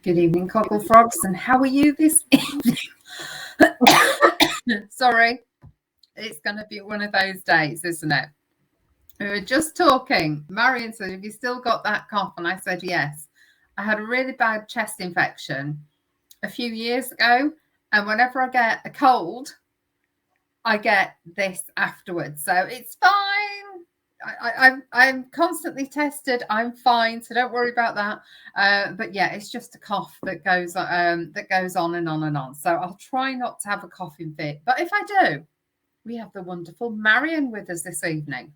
Good evening, Gogglefrogs, and how are you this evening? Sorry, it's going to be one of those days, isn't it? We were just talking. Marion said, "Have you still got that cough?" And I said, "Yes." I had a really bad chest infection a few years ago, and whenever I get a cold, I get this afterwards. So it's fine. I'm constantly tested. I'm fine, so don't worry about that. But yeah, it's just a cough that goes on and on and on. So I'll try not to have a coughing fit. But if I do, we have the wonderful Marion with us this evening.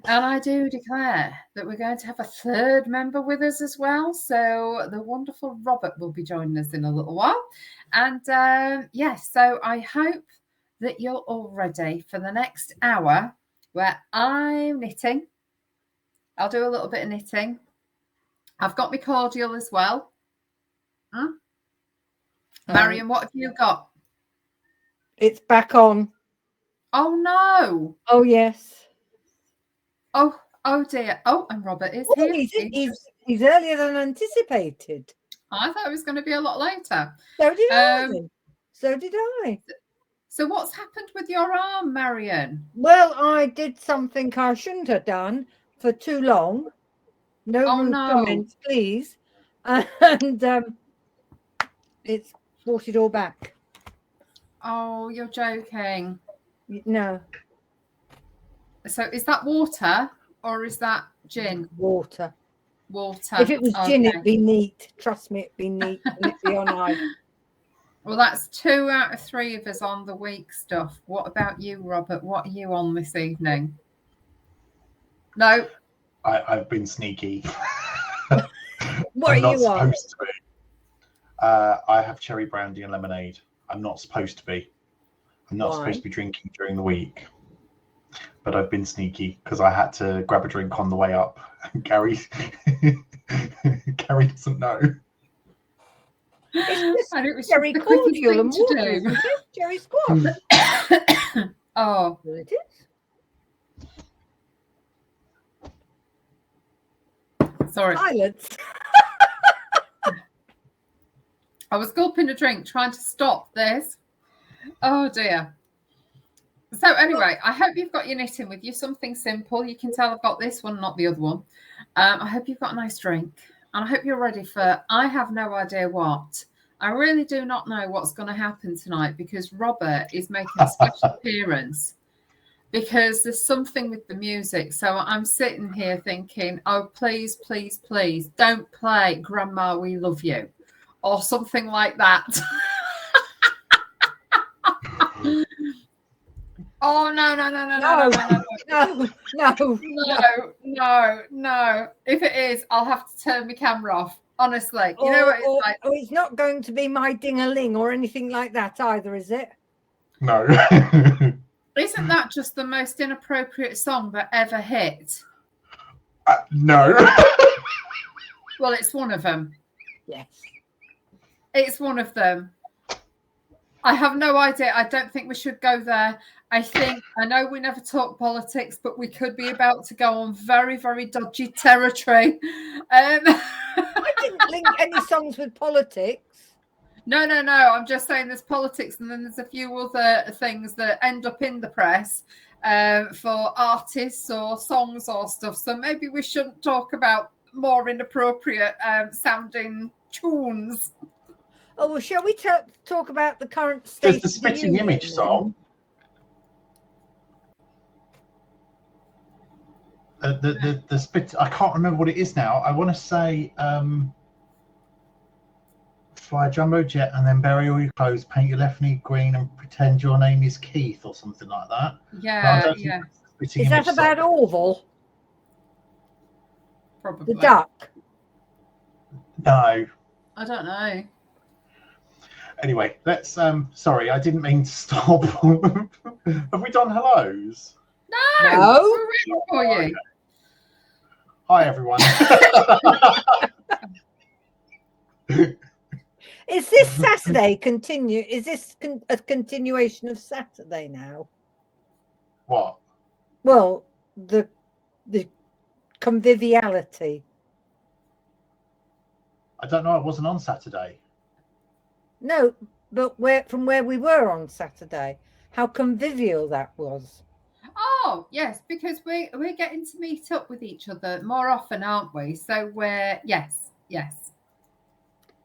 And I do declare that we're going to have a third member with us as well. So the wonderful Robert will be joining us in a little while. And yes, so I hope that you're all ready for the next hour where I'm knitting. I'll do a little bit of knitting. I've got my cordial as well. Marion, what have you got? It's back on. Oh, no. Oh, yes. Oh dear. Oh, and Robert is here. He's earlier than anticipated. I thought it was going to be a lot later. So did I. So did I. So what's happened with your arm, Marion? Well, I did something I shouldn't have done for too long. No rude comments, please. And it's brought it all back. Oh, you're joking. No. So is that water or is that gin? Water. Water. If it was gin, it'd be neat. Trust me, it'd be neat and it'd be on ice. Well, that's 2 out of 3 of us on the week stuff. What about you, Robert? What are you on this evening? No. I've been sneaky. What I'm are not you on? supposed to be. I have cherry brandy and lemonade. I'm not supposed to be. I'm not supposed to be drinking during the week. But I've been sneaky because I had to grab a drink on the way up. And Gary doesn't know. And it was Jerry cordial and water, Jerry squash. Oh, Well, it is. Sorry. Silence. I was gulping a drink, trying to stop this. Oh dear. So anyway, I hope you've got your knitting with you. Something simple. You can tell I've got this one, not the other one. I hope you've got a nice drink. And I hope you're ready for, I have no idea what. I really do not know what's going to happen tonight because Robert is making a special appearance because there's something with the music. So I'm sitting here thinking, oh, please, please, please don't play Grandma, We Love You or something like that. Oh, no. If it is, I'll have to turn my camera off. Honestly, you know what it's like. Oh, it's not going to be My Ding-a-Ling or anything like that either, is it? No. Isn't that just the most inappropriate song that ever hit? No. Well, it's one of them. Yes. It's one of them. I have no idea. I don't think we should go there. I know we never talk politics, but we could be about to go on very, very dodgy territory. I didn't link any songs with politics. No. I'm just saying there's politics, and then there's a few other things that end up in the press for artists or songs or stuff. So maybe we shouldn't talk about more inappropriate sounding tunes. Oh, well, shall we talk about the current state of the Spitting Image song? The spit. I can't remember what it is now. I want to say fly a jumbo jet and then bury all your clothes, paint your left knee green and pretend your name is Keith or something like that. Yeah. Is that about Orville? Probably. The duck? No. I don't know. Anyway, let's sorry, I didn't mean to stop. Have we done hellos? No. We're waiting for you. Okay. Hi everyone. Is this Saturday continue? Is this a continuation of Saturday now? What? Well, the conviviality. I don't know. I wasn't on Saturday. No, but from where we were on Saturday, how convivial that was. Oh, yes, because we're getting to meet up with each other more often, aren't we? So yes.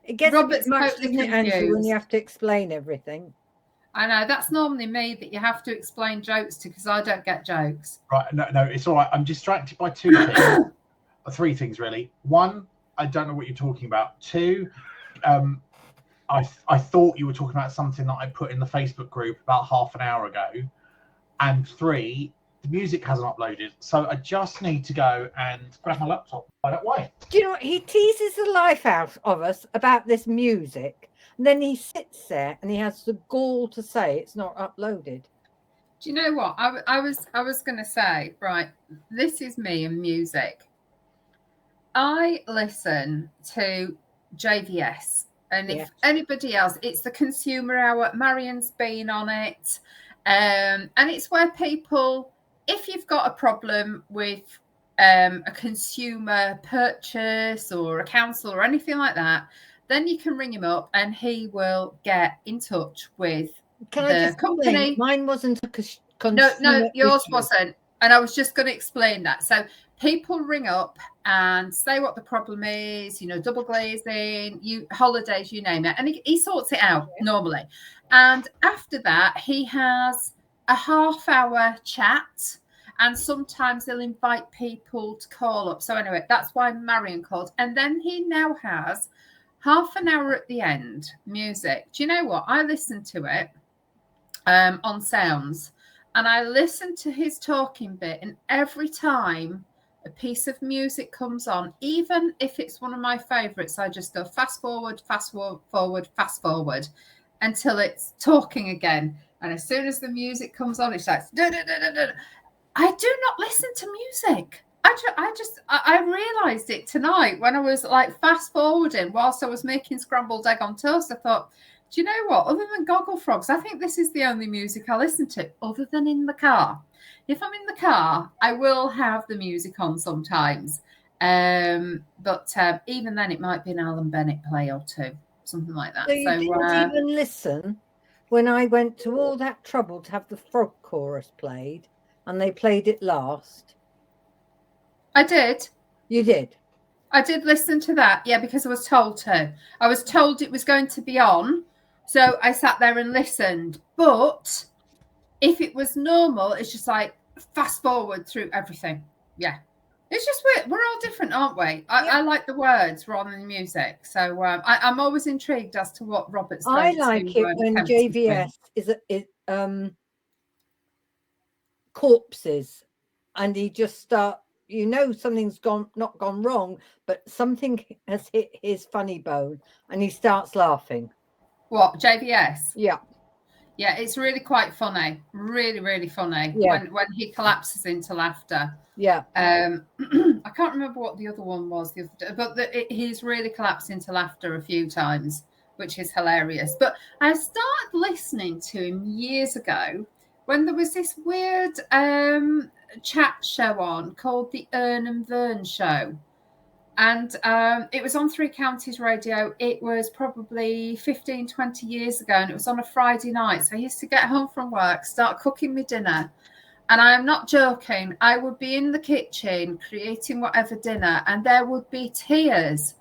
It gets Robert's a bit much, totally doesn't it, Andrew, when confused. you have to explain everything. I know, that's normally me that you have to explain jokes to, because I don't get jokes. Right, no, it's all right. I'm distracted by two things. Three things, really. One, I don't know what you're talking about. Two, I thought you were talking about something that I put in the Facebook group about half an hour ago. And three, the music hasn't uploaded. So I just need to go and grab my laptop. I don't wait. Do you know what? He teases the life out of us about this music. And then he sits there and he has the gall to say it's not uploaded. Do you know what? I was going to say, right, this is me and music. I listen to JVS, and if anybody else, it's the Consumer Hour. Marion's been on it, and it's where people, if you've got a problem with a consumer purchase or a council or anything like that, then you can ring him up and he will get in touch with the company. Mine wasn't a consumer. No, yours wasn't. And I was just going to explain that. So people ring up and say what the problem is, double glazing, holidays, you name it. And he sorts it out normally. And after that, he has a half-hour chat. And sometimes he'll invite people to call up. So anyway, that's why Marion called. And then he now has half an hour at the end, music. Do you know what? I listened to it on Sounds. And I listen to his talking bit, and every time a piece of music comes on, even if it's one of my favorites, I just go fast forward, until it's talking again. And as soon as the music comes on, it starts. I do not listen to music. I realised it tonight when I was like fast forwarding whilst I was making scrambled egg on toast. I thought, do you know what? Other than Gogglefrogs, I think this is the only music I listen to, other than in the car. If I'm in the car, I will have the music on sometimes. But even then, it might be an Alan Bennett play or two, something like that. So you didn't even listen when I went to all that trouble to have the frog chorus played, and they played it last. I did. You did? I did listen to that, yeah, because I was told to. I was told it was going to be on. So I sat there and listened. But if it was normal, it's just like fast forward through everything. Yeah. It's just we're all different, aren't we? I like the words rather than the music. So I'm always intrigued as to what Robert's going to I like it when JVS is corpses and he just start, something's not gone wrong, but something has hit his funny bone and he starts laughing. What, JVS? Yeah. Yeah, it's really quite funny. Really, really funny when he collapses into laughter. Yeah. I can't remember what the other one was the other day, but he's really collapsed into laughter a few times, which is hilarious. But I started listening to him years ago when there was this weird chat show on called the Ern and Vern Show. And it was on Three Counties Radio. It was probably 15, 20 years ago, and it was on a Friday night. So I used to get home from work, start cooking me dinner. And I am not joking. I would be in the kitchen creating whatever dinner, and there would be tears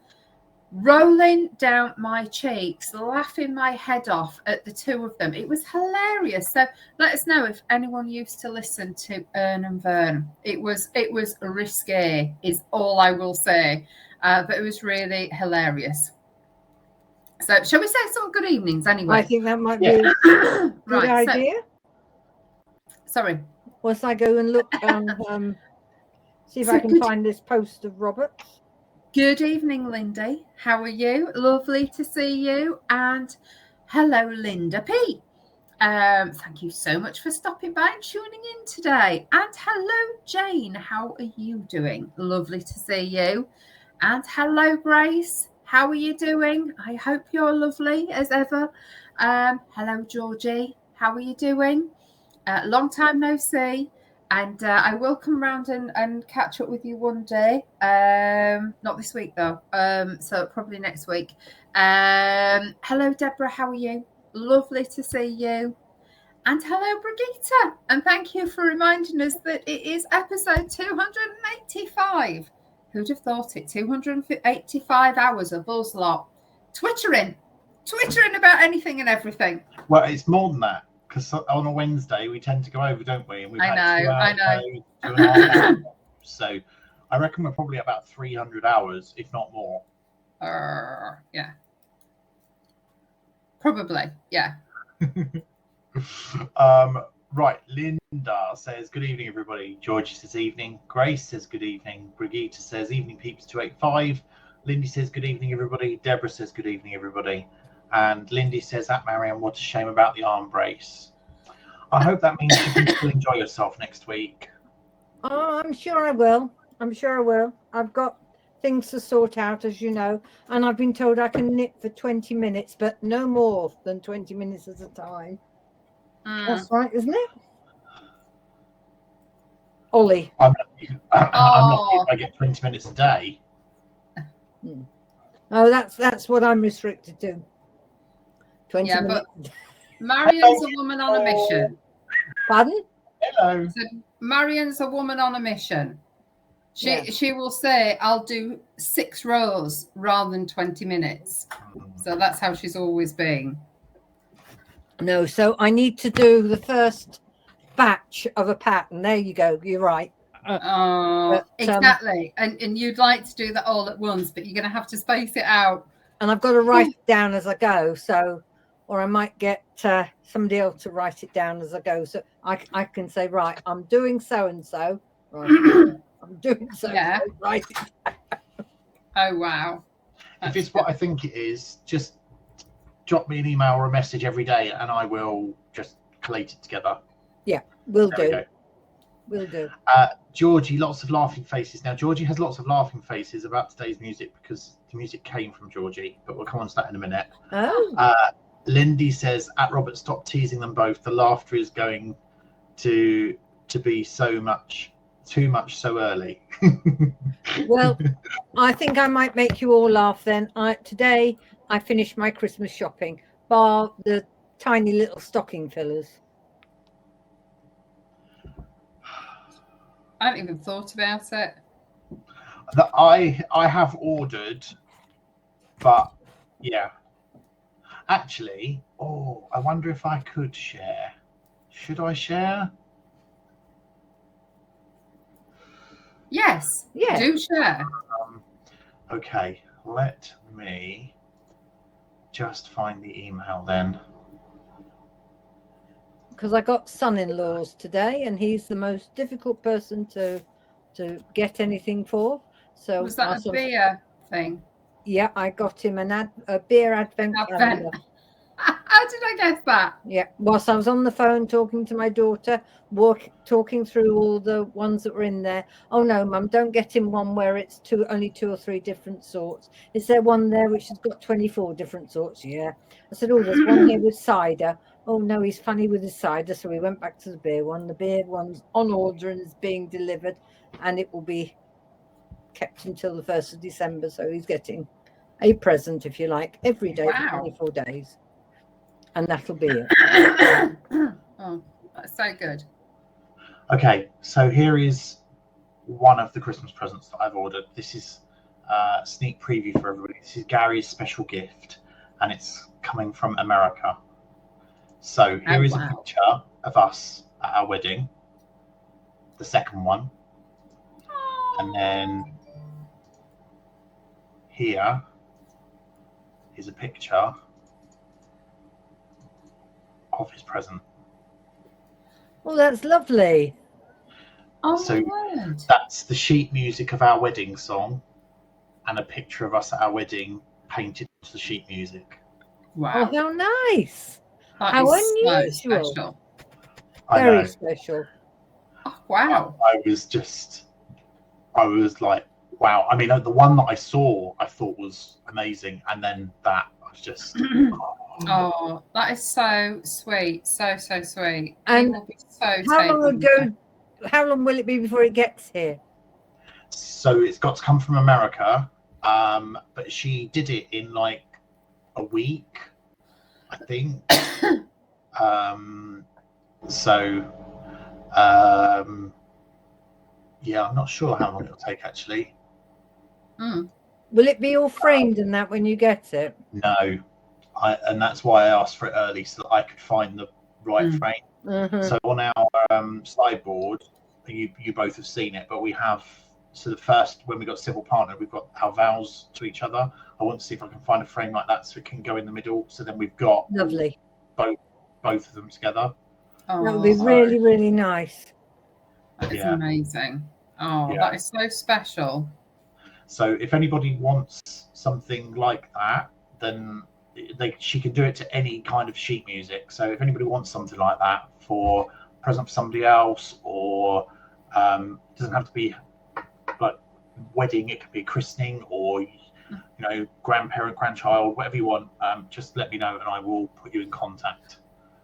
rolling down my cheeks, laughing my head off at the two of them. It was hilarious. So let us know if anyone used to listen to Ern and Vern. It was risque, is all I will say. But it was really hilarious. So shall we say some good evenings anyway? I think that might be a good idea. Sorry. Once I go and look and see if I can find this post of Robert's. Good evening, Lindy. How are you? Lovely to see you. And hello, Linda P. Thank you so much for stopping by and tuning in today. And hello, Jane. How are you doing? Lovely to see you. And hello, Grace. How are you doing? I hope you're lovely as ever. Hello, Georgie. How are you doing? Long time no see. And I will come round and catch up with you one day. Not this week, though. So probably next week. Hello, Deborah. How are you? Lovely to see you. And hello, Brigitte. And thank you for reminding us that it is episode 285. Who'd have thought it? 285 hours of us lot twittering about anything and everything. Well, it's more than that, because on a Wednesday we tend to go over, don't we? And we've had 2 hours, I know. 2.5 hours. So I reckon we're probably about 300 hours, if not more. Yeah. Probably, yeah. Right, Linda says, good evening, everybody. Georgie says evening. Grace says good evening. Brigitte says evening, peeps 285. Lindy says good evening, everybody. Deborah says good evening, everybody. And Lindy says, at Marianne, what a shame about the arm brace. I hope that means you can still enjoy yourself next week. Oh, I'm sure I will. I've got things to sort out, as you know, and I've been told I can knit for 20 minutes, but no more than 20 minutes at a time. That's right, isn't it? Ollie. I'm lucky if I get 20 minutes a day. Oh, that's what I'm restricted to. 20 minutes. But Marian's a woman on a mission. Pardon? Hello. So Marian's a woman on a mission. She will say, I'll do 6 rows rather than 20 minutes. So that's how she's always been. No, so I need to do the first batch of a pattern. There you go. You're right. Exactly. And you'd like to do that all at once, but you're going to have to space it out. And I've got to write it down as I go. So, or I might get somebody else to write it down as I go. So I can say, right, I'm doing so-and-so. Right, I'm doing so-and-so. Right. Oh, wow. If it's what I think it is, just drop me an email or a message every day and I will just collate it together. Yeah, will do. Georgie, lots of laughing faces. Now, Georgie has lots of laughing faces about today's music because the music came from Georgie, but we'll come on to that in a minute. Oh. Lindy says, at Robert, stop teasing them both. The laughter is going to be too much so early. Well, I think I might make you all laugh then. Today I finished my Christmas shopping, bar the tiny little stocking fillers. I haven't even thought about it. I have ordered, but yeah. Actually, I wonder if I could share. Should I share? Yes. Yeah. Do share. Okay, let me just find the email then. Because I got son-in-laws today, and he's the most difficult person to get anything for. So was that a beer thing? Yeah, I got him a beer advent calendar. How did I guess that? Yeah, whilst I was on the phone talking to my daughter, talking through all the ones that were in there. Oh no, Mum, don't get him one where it's only 2 or 3 different sorts. Is there one there which has got 24 different sorts? Yeah. I said, there's one here with cider. Oh no, he's funny with his cider. So we went back to the beer one. The beer one's on order and is being delivered, and it will be kept until the 1st of December. So he's getting a present, if you like, every day for 24 days. And that'll be it. Oh, that's so good. Okay, so here is one of the Christmas presents that I've ordered. This is a sneak preview for everybody. This is Gary's special gift, and it's coming from America. So here is a picture of us at our wedding, the second one. And then here is a picture of his present. Oh, that's lovely. Oh, so that's the sheet music of our wedding song and a picture of us at our wedding painted to the sheet music. Wow. Oh, how nice. How unusual. So special. Very special. Oh, wow. I was like, wow. I mean, the one that I saw, I thought was amazing. And then that was just... Oh, that is so sweet. So sweet. And will be so how long ago how long will it be before it gets here? So it's got to come from America, but she did it in like a week, I think. So yeah, I'm not sure how long it'll take actually. Will it be all framed and that when you get it? No, and that's why I asked for it early so that I could find the right frame. So on our sideboard, you both have seen it, but we have, so the first, when we got civil partner, we've got our vows to each other. I want to see if I can find a frame like that so it can go in the middle. So then we've got lovely both of them together. That would be really, really nice. That is amazing. That is so special. So if anybody wants something like that, then she can do it to any kind of sheet music. So if anybody wants something like that for a present for somebody else, or it doesn't have to be like wedding, it could be christening, or grandparent, grandchild, whatever you want, just let me know and I will put you in contact.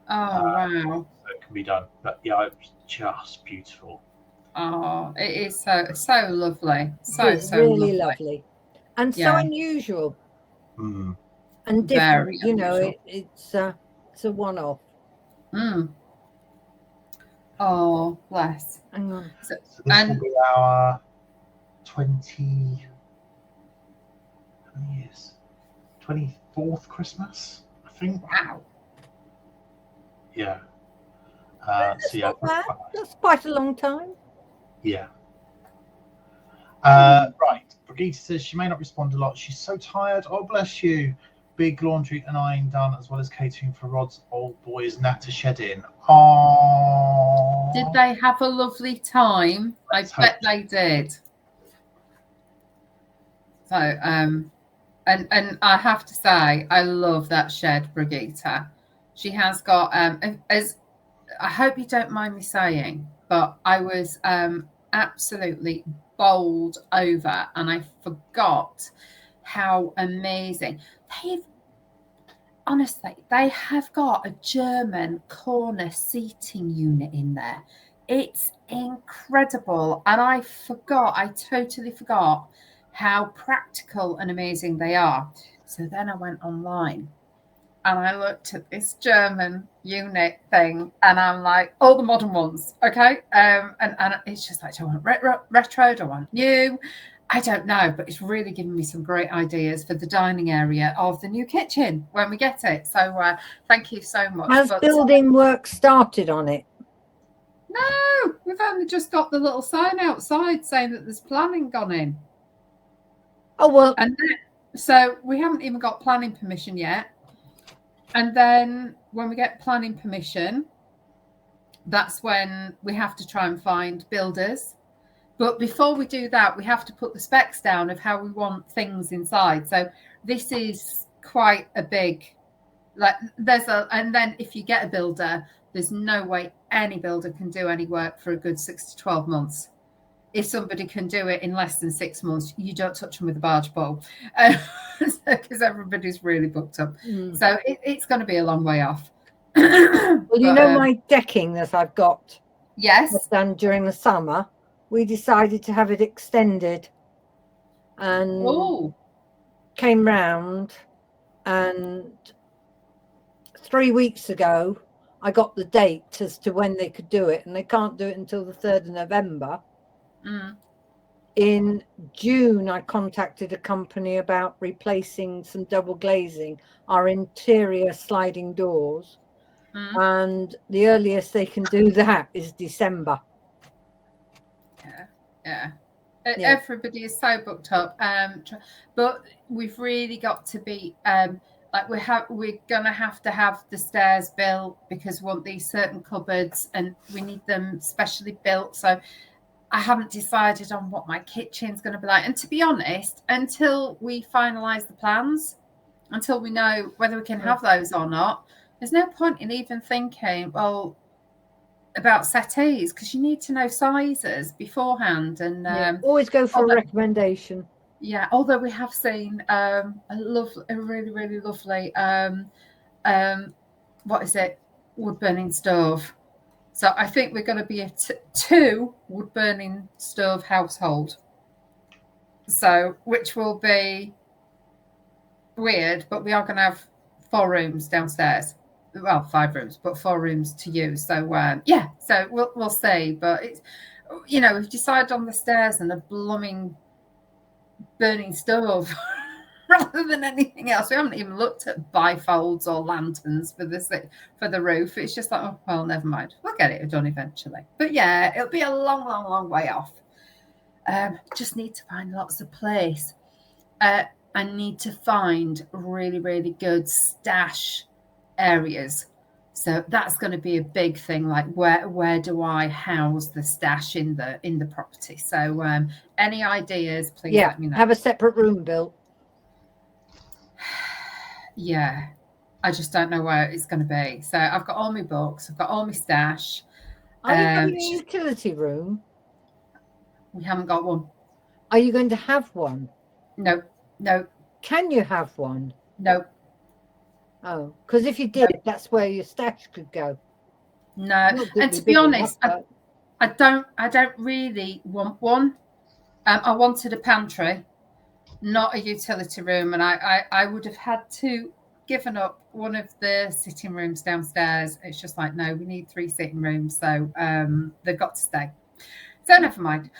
Wow. So it can be done. But yeah, it's just beautiful. It is so lovely. So really lovely. And so unusual. And different. Very it's a one-off. Oh, bless. Hang on. So this will be our 20 years. 24th Christmas, I think. Wow. Yeah. That's not bad. That's quite a long time. Yeah. Right. Brigitte says she may not respond a lot. She's so tired. Oh, bless you. Big laundry and ironing done, as well as catering for Rod's old boys natter shed in. Oh. Did they have a lovely time? I bet they did. So, and I have to say, I love that shed, Brigitte. She has got, as I hope you don't mind me saying, but I was absolutely bowled over and I forgot how amazing. They have got a German corner seating unit in there. It's incredible. And I totally forgot how practical and amazing they are. So then I went online and I looked at this German unit thing and I'm like, all the modern ones, okay? And it's just like, do I want retro? Do I want new? I don't know, but it's really given me some great ideas for the dining area of the new kitchen when we get it. So thank you so much. Has building work started on it? No, we've only just got the little sign outside saying that there's planning gone in. Oh, well. And so we haven't even got planning permission yet. And then when we get planning permission, that's when we have to try and find builders. But before we do that, we have to put the specs down of how we want things inside. So this is quite a big, and then if you get a builder, there's no way any builder can do any work for a good 6 to 12 months. If somebody can do it in less than 6 months, you don't touch them with a barge pole because everybody's really booked up. So it's going to be a long way off. Well, you know my decking that I've got done during the summer, we decided to have it extended and came round, and 3 weeks ago I got the date as to when they could do it, and they can't do it until the 3rd of November. In June, I contacted a company about replacing some double glazing, our interior sliding doors, and the earliest they can do that is December. Yeah. Everybody is so booked up, but we've really got to be we're gonna have to have the stairs built because we want these certain cupboards and we need them specially built. So I haven't decided on what my kitchen's going to be like. And to be honest, until we finalise the plans, until we know whether we can have those or not, there's no point in even thinking, well, about settees, because you need to know sizes beforehand. And always go for a recommendation. Yeah, although we have seen a really, really lovely, what is it, wood burning stove. So I think we're going to be a 2 wood burning stove household. So, which will be weird, but we are going to have 4 rooms downstairs. Well, 5 rooms, but 4 rooms to use. So yeah, so we'll see. But it's, you know, we've decided on the stairs and a blooming burning stove rather than anything else. We haven't even looked at bifolds or lanterns for the roof. It's just like, oh well, never mind. We'll get it done eventually. But yeah, it'll be a long, long, long way off. Just need to find lots of place. I need to find really, really good stash areas. So that's going to be a big thing. Like where do I house the stash in the property? So any ideas, please let me know. Have a separate room built. Yeah, I just don't know where it's going to be. So I've got all my books. I've got all my stash. Are you having a utility room? We haven't got one. Are you going to have one? No. Can you have one? No. Oh, because if you did, that's where your stash could go. No, and to be honest, I don't really want one. I wanted a pantry, not a utility room, and I would have had to given up one of the sitting rooms downstairs. It's just like, no, we need 3 sitting rooms, so they've got to stay. So never mind.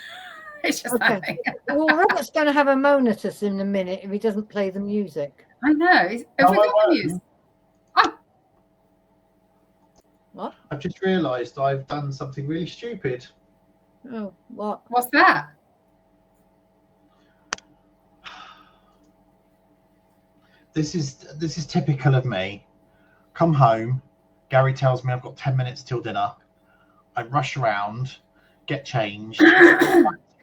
It's just okay. Well, Robert's going to have a moan at us in a minute if he doesn't play the music. I know. Have we got the music? Oh. What? I've just realised I've done something really stupid. Oh, what? What's that? This is typical of me. Come home, Gary tells me I've got 10 minutes till dinner. I rush around, get changed,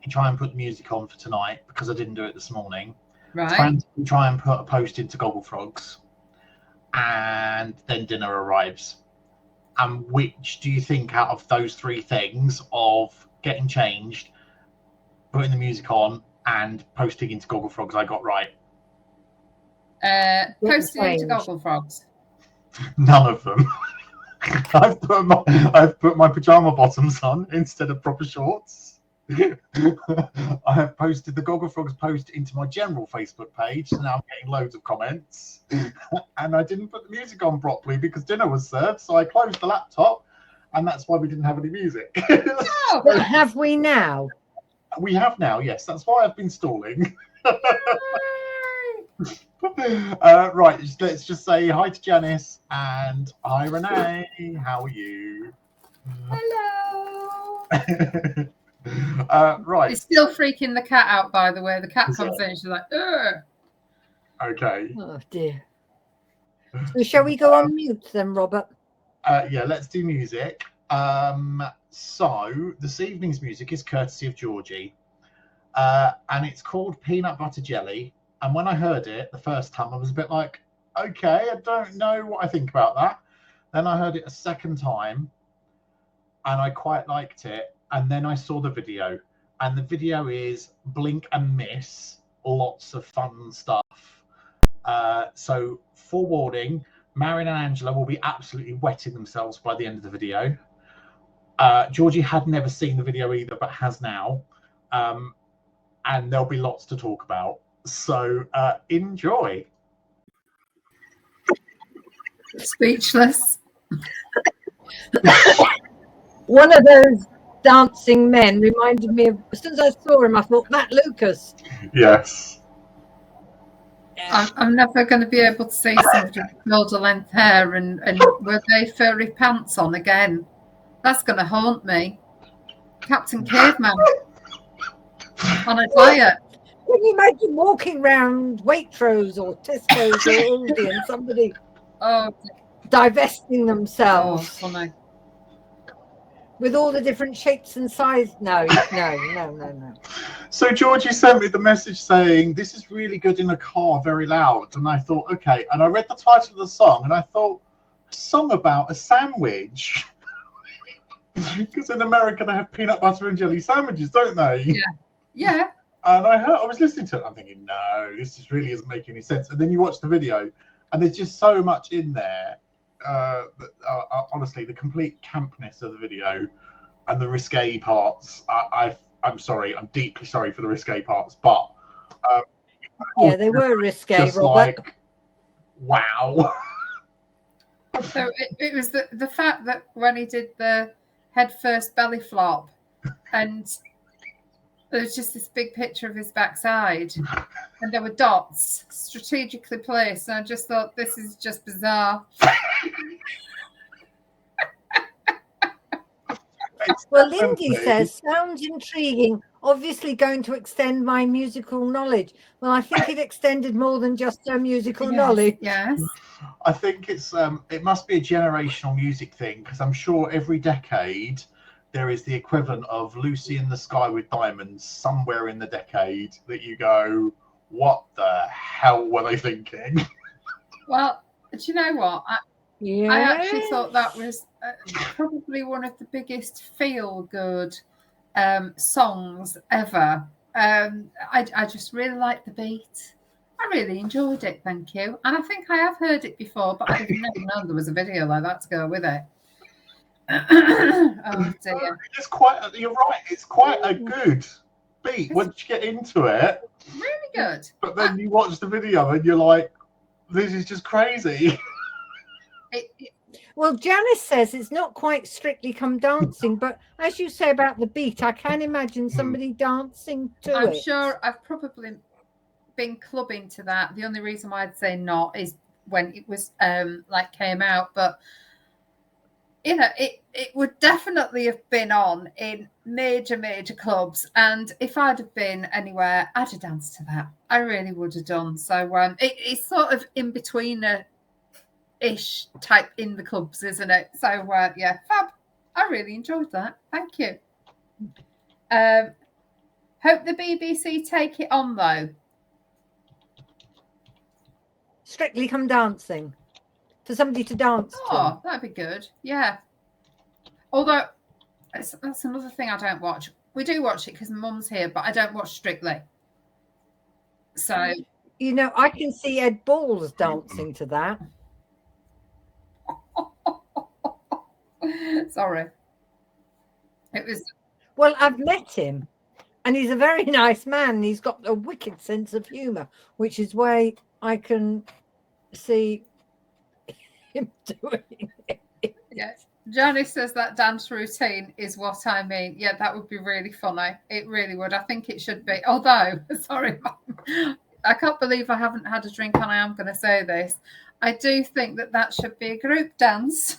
try and put the music on for tonight because I didn't do it this morning. Right. Try and put a post into Gogglefrogs, and then dinner arrives. And which do you think out of those 3 things of getting changed, putting the music on, and posting into Gogglefrogs I got right? Posting into Gogglefrogs. None of them. I've put my pajama bottoms on instead of proper shorts. I have posted the Gogglefrogs post into my general Facebook page, so now I'm getting loads of comments. And I didn't put the music on properly because dinner was served, so I closed the laptop, and that's why we didn't have any music. Oh, but have we now? We have now, yes. That's why I've been stalling. Right, let's just say hi to Janice and hi Renee. How are you? Hello. Right. It's still freaking the cat out, by the way. The cat comes in and she's like, ugh. Okay. Oh dear. So shall we go on mute then, Robert? Yeah, let's do music. So this evening's music is courtesy of Georgie, and it's called Peanut Butter Jelly. And when I heard it the first time, I was a bit like, okay, I don't know what I think about that. Then I heard it a second time, and I quite liked it. And then I saw the video, and the video is blink and miss, lots of fun stuff. So forewarning, Marion and Angela will be absolutely wetting themselves by the end of the video. Georgie had never seen the video either, but has now. And there'll be lots to talk about. So enjoy. Speechless. One of those dancing men reminded me of, as soon as I saw him, I thought, that Lucas. Yes. I'm never going to be able to see somebody with shoulder length hair and were they furry pants on again. That's going to haunt me. Captain Caveman on a diet. Can you imagine walking around Waitrose or Tesco's or Aldi and somebody divesting themselves funny. with all the different shapes and sizes? No. So Georgie sent me the message saying, this is really good in a car, very loud. And I thought, okay. And I read the title of the song and I thought, a song about a sandwich. Because in America they have peanut butter and jelly sandwiches, don't they? Yeah. And I was listening to it. I'm thinking, no, this really isn't making any sense. And then you watch the video, and there's just so much in there. honestly, the complete campness of the video and the risque parts. I'm sorry. I'm deeply sorry for the risque parts, but yeah, they were risque, just Robert. like, wow. So it was the fact that when he did the head first belly flop, and there was just this big picture of his backside, and there were dots strategically placed, and I just thought, this is just bizarre. Well, Lindy says, sounds intriguing. Obviously going to extend my musical knowledge. Well, I think it extended more than just her musical knowledge. Yes. I think it must be a generational music thing, because I'm sure every decade there is the equivalent of Lucy in the Sky with Diamonds somewhere in the decade that you go, what the hell were they thinking? Well, do you know what? I actually thought that was probably one of the biggest feel-good songs ever. I just really liked the beat. I really enjoyed it, thank you. And I think I have heard it before, but I've never known there was a video like that to go with it. Oh dear. You're right, it's quite a good beat once you get into it. Really good. But then you watch the video and you're like, this is just crazy. Well, Janice says it's not quite Strictly Come Dancing, but as you say about the beat, I can imagine somebody dancing to it. I'm sure I've probably been clubbing to that. The only reason why I'd say not is when it was like came out, but you know, it would definitely have been on in major clubs, and if I'd have been anywhere, I'd have danced to that. I really would have done. So it's sort of in between ish type in the clubs, isn't it? So yeah, fab. I really enjoyed that. Thank you. Hope the BBC take it on though. Strictly Come Dancing, for somebody to dance to. Oh, that'd be good. Yeah. Although that's another thing I don't watch. We do watch it because Mum's here, but I don't watch Strictly. So you know, I can see Ed Balls dancing to that. Sorry. It was. Well, I've met him, and he's a very nice man. He's got a wicked sense of humour, which is why I can see him doing it. Yes. Janice says that dance routine is what I mean. Yeah, that would be really funny. It really would. I think it should be. Although, sorry, I can't believe I haven't had a drink and I am going to say this. I do think that should be a group dance.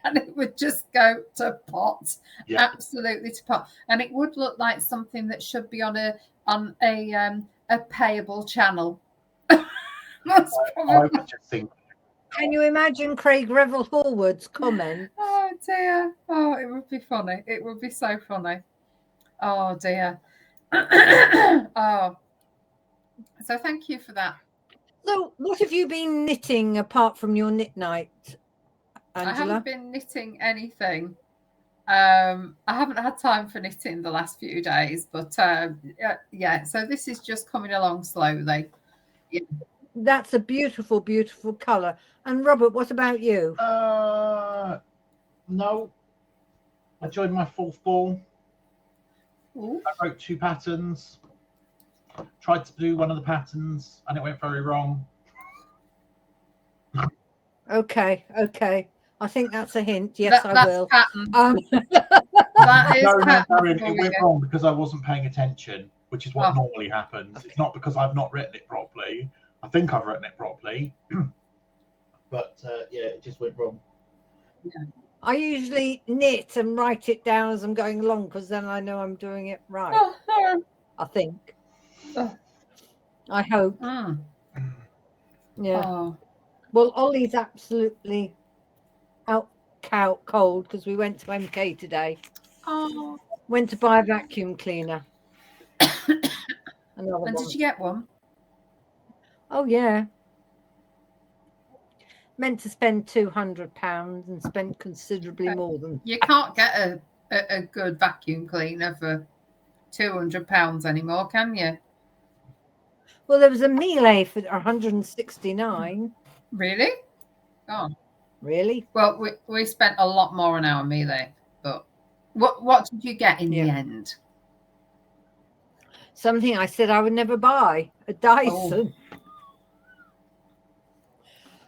And it would just go to pot, absolutely to pot, and it would look like something that should be on a payable channel. That's probably. I would just think. Can you imagine Craig Revel Horwood's comment? Oh dear! Oh, it would be funny. It would be so funny. Oh dear. Oh, so thank you for that. So, what have you been knitting apart from your knit night? Angela? I haven't been knitting anything. I haven't had time for knitting the last few days, but yeah. So this is just coming along slowly. Yeah. That's a beautiful, beautiful colour. And Robert, what about you? No. I joined my fourth form. Ooh. I wrote 2 patterns. Tried to do one of the patterns, and it went very wrong. Okay. I think that's a hint. Yes, I will. Pattern. That is it went wrong because I wasn't paying attention, which is what normally happens. Okay. It's not because I've not written it properly. I think I've written it properly, but yeah, it just went wrong. Yeah. I usually knit and write it down as I'm going along because then I know I'm doing it right. I think. I hope. Yeah. Oh. Well, Ollie's absolutely out cold because we went to MK today. Oh. Went to buy a vacuum cleaner. And did you get one? Oh yeah. Meant to spend £200 and spent considerably more than. You can't get a good vacuum cleaner for £200 anymore, can you? Well, there was a Miele for 169. Really? Oh. Really? Well, we spent a lot more on our melee, but what did you get in the end? Something I said I would never buy, a Dyson. Oh.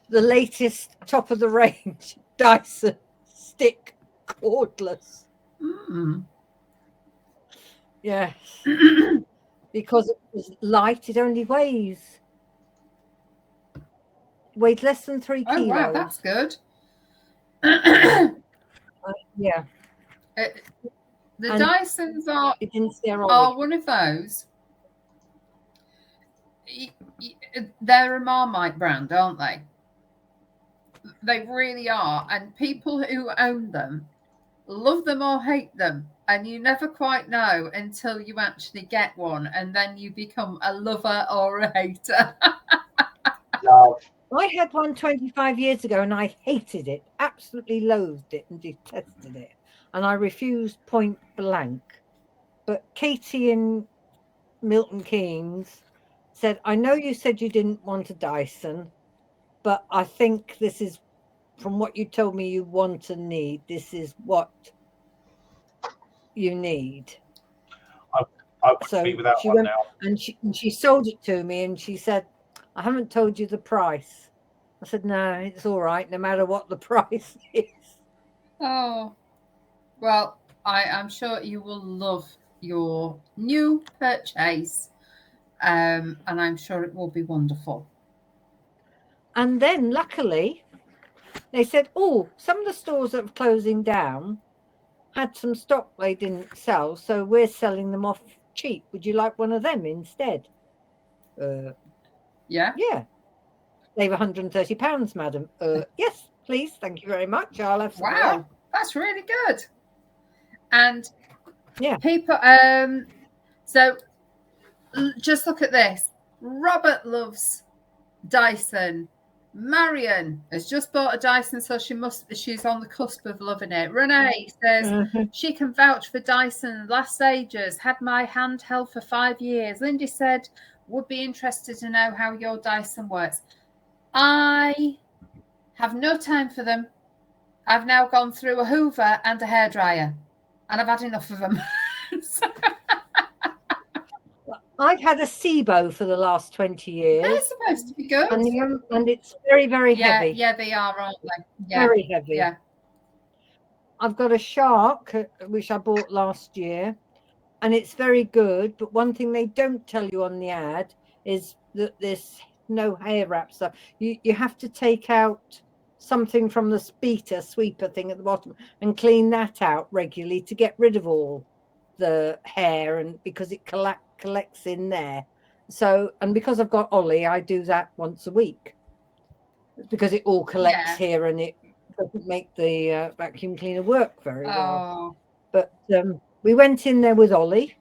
The latest top of the range Dyson stick cordless. Yes. Because it was light, it only weighs less than 3 kilos. Oh, wow, that's good. Yeah. The Dysons are one of those. They're a Marmite brand, aren't they? They really are. And people who own them love them or hate them. And you never quite know until you actually get one. And then you become a lover or a hater. I had one 25 years ago and I hated it, absolutely loathed it and detested it. And I refused point blank. But Katie in Milton Keynes said, I know you said you didn't want a Dyson, but I think this is, from what you told me you want and need, this is what you need. I would be without one now. And she sold it to me and she said, I haven't told you the price. I said, no, it's all right, no matter what the price is. Oh, well, I'm sure you will love your new purchase. And I'm sure it will be wonderful. And then, luckily, they said, oh, some of the stores that are closing down had some stock they didn't sell, so we're selling them off cheap. Would you like one of them instead? Yeah. Yeah. Save £130, madam. Yes, please. Thank you very much. I'll have some. Wow, that's really good. And yeah, people. So just look at this. Robert loves Dyson. Marion has just bought a Dyson, so she's on the cusp of loving it. Renee says she can vouch for Dyson. Last ages, had my handheld for 5 years. Lindy said would be interested to know how your Dyson works. I have no time for them. I've now gone through a Hoover and a hairdryer, and I've had enough of them. I've had a SIBO for the last 20 years. They're supposed to be good. And it's very, very heavy. Yeah, they are, aren't they? Yeah. Very heavy. Yeah. I've got a Shark, which I bought last year, and it's very good. But one thing they don't tell you on the ad is that there's no hair wrap stuff. You have to take out something from the sweeper thing at the bottom and clean that out regularly to get rid of all the hair, and because it collects in there. So, and because I've got Ollie, I do that once a week because it all collects here and it doesn't make the vacuum cleaner work very well. But we went in there with Ollie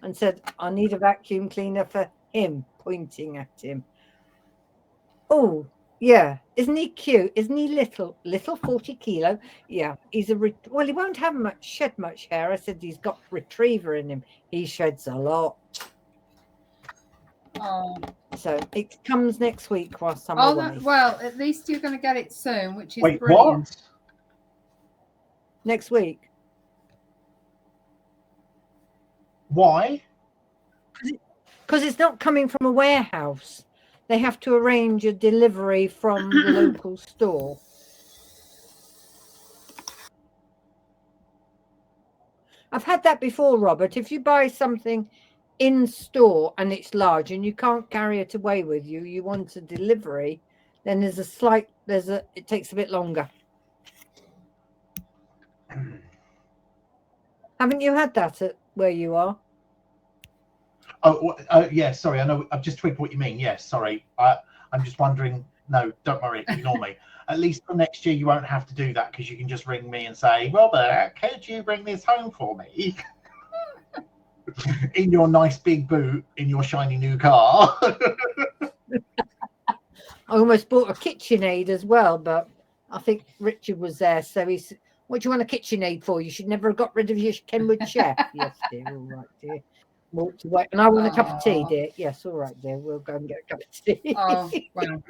and said, I need a vacuum cleaner for him, pointing at him. Oh, yeah. Isn't he cute? Isn't he little 40 kilo? Yeah. He's well, he won't have shed much hair. I said he's got retriever in him. He sheds a lot. Oh. So it comes next week whilst I'm away. Well, at least you're going to get it soon, which is brilliant. What? Next week. Why? Because it's not coming from a warehouse. They have to arrange a delivery from the local store. I've had that before, Robert. If you buy something in store and it's large and you can't carry it away with you, you want a delivery, then it takes a bit longer. Haven't you had that at where you are? Oh, yeah, sorry. I know. I've just twigged what you mean. Yes, sorry. I'm just wondering. No, don't worry. Ignore me. At least for next year, you won't have to do that because you can just ring me and say, Robert, could you bring this home for me? In your nice big boot, in your shiny new car. I almost bought a KitchenAid as well, but I think Richard was there. So he said, what do you want a KitchenAid for? You should never have got rid of your Kenwood chef. Yes, dear. All right, dear. Walked away. And I want a cup of tea, dear. Yes, all right, dear. We'll go and get a cup of tea. Oh, wow.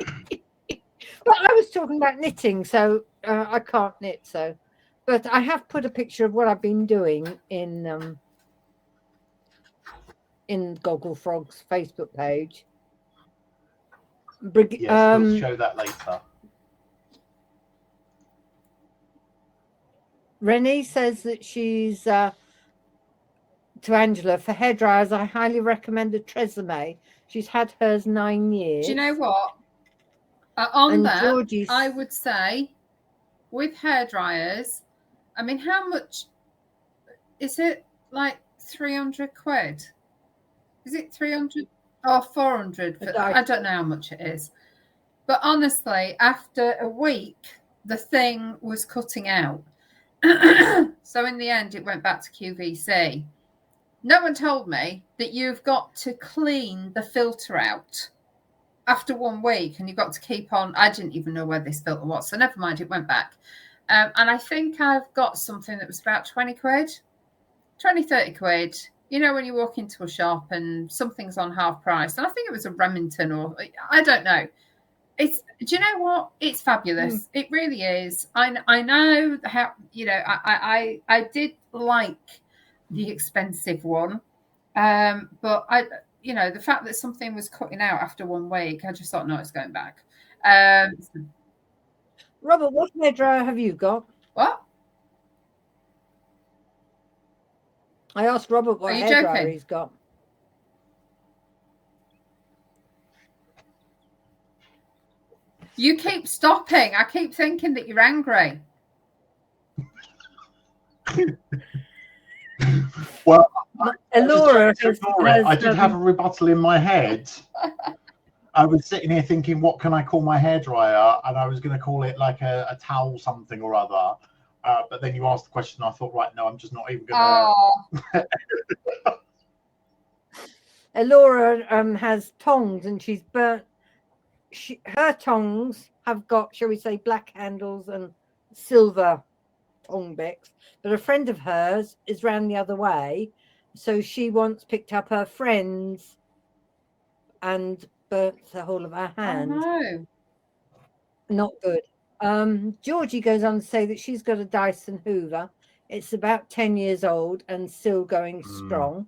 But I was talking about knitting, so I can't knit. So, but I have put a picture of what I've been doing in Gogglefrogs Facebook page. Yes, we'll show that later. Renee says that she's to Angela, for hairdryers, I highly recommend a Tresemme. She's had hers 9 years. Do you know what? On And that, Georgie's... I would say with hairdryers, I mean, how much is it? Like 300 quid? Is it 300 or 400? I don't know how much it is. But honestly, after a week, the thing was cutting out. So in the end, it went back to QVC. No one told me that you've got to clean the filter out after 1 week, and you've got to keep on. I didn't even know where this filter was, so never mind, it went back. And I think I've got something that was about 20 quid, 20, 30 quid. You know, when you walk into a shop and something's on half price, and I think it was a Remington, or I don't know. Do you know what? It's fabulous. It really is. I know how, you know, I did like the expensive one. But you know, the fact that something was cutting out after 1 week, I just thought, no, it's going back. Robert, what hairdryer have you got? What? I asked Robert what hairdryer he's got. You keep stopping. I keep thinking that you're angry. Well, Elora I did have a rebuttal in my head. I was sitting here thinking, what can I call my hairdryer? And I was going to call it like a towel something or other. But then you asked the question. I thought, right, no, I'm just not even going to. Elora has tongs, and she's burnt. Her tongs have got, shall we say, black handles and silver tong bits. But a friend of hers is round the other way, so she once picked up her friend's and burnt the whole of her hand. Oh, no. Not good. Georgie goes on to say that she's got a Dyson Hoover. It's about 10 years old and still going strong.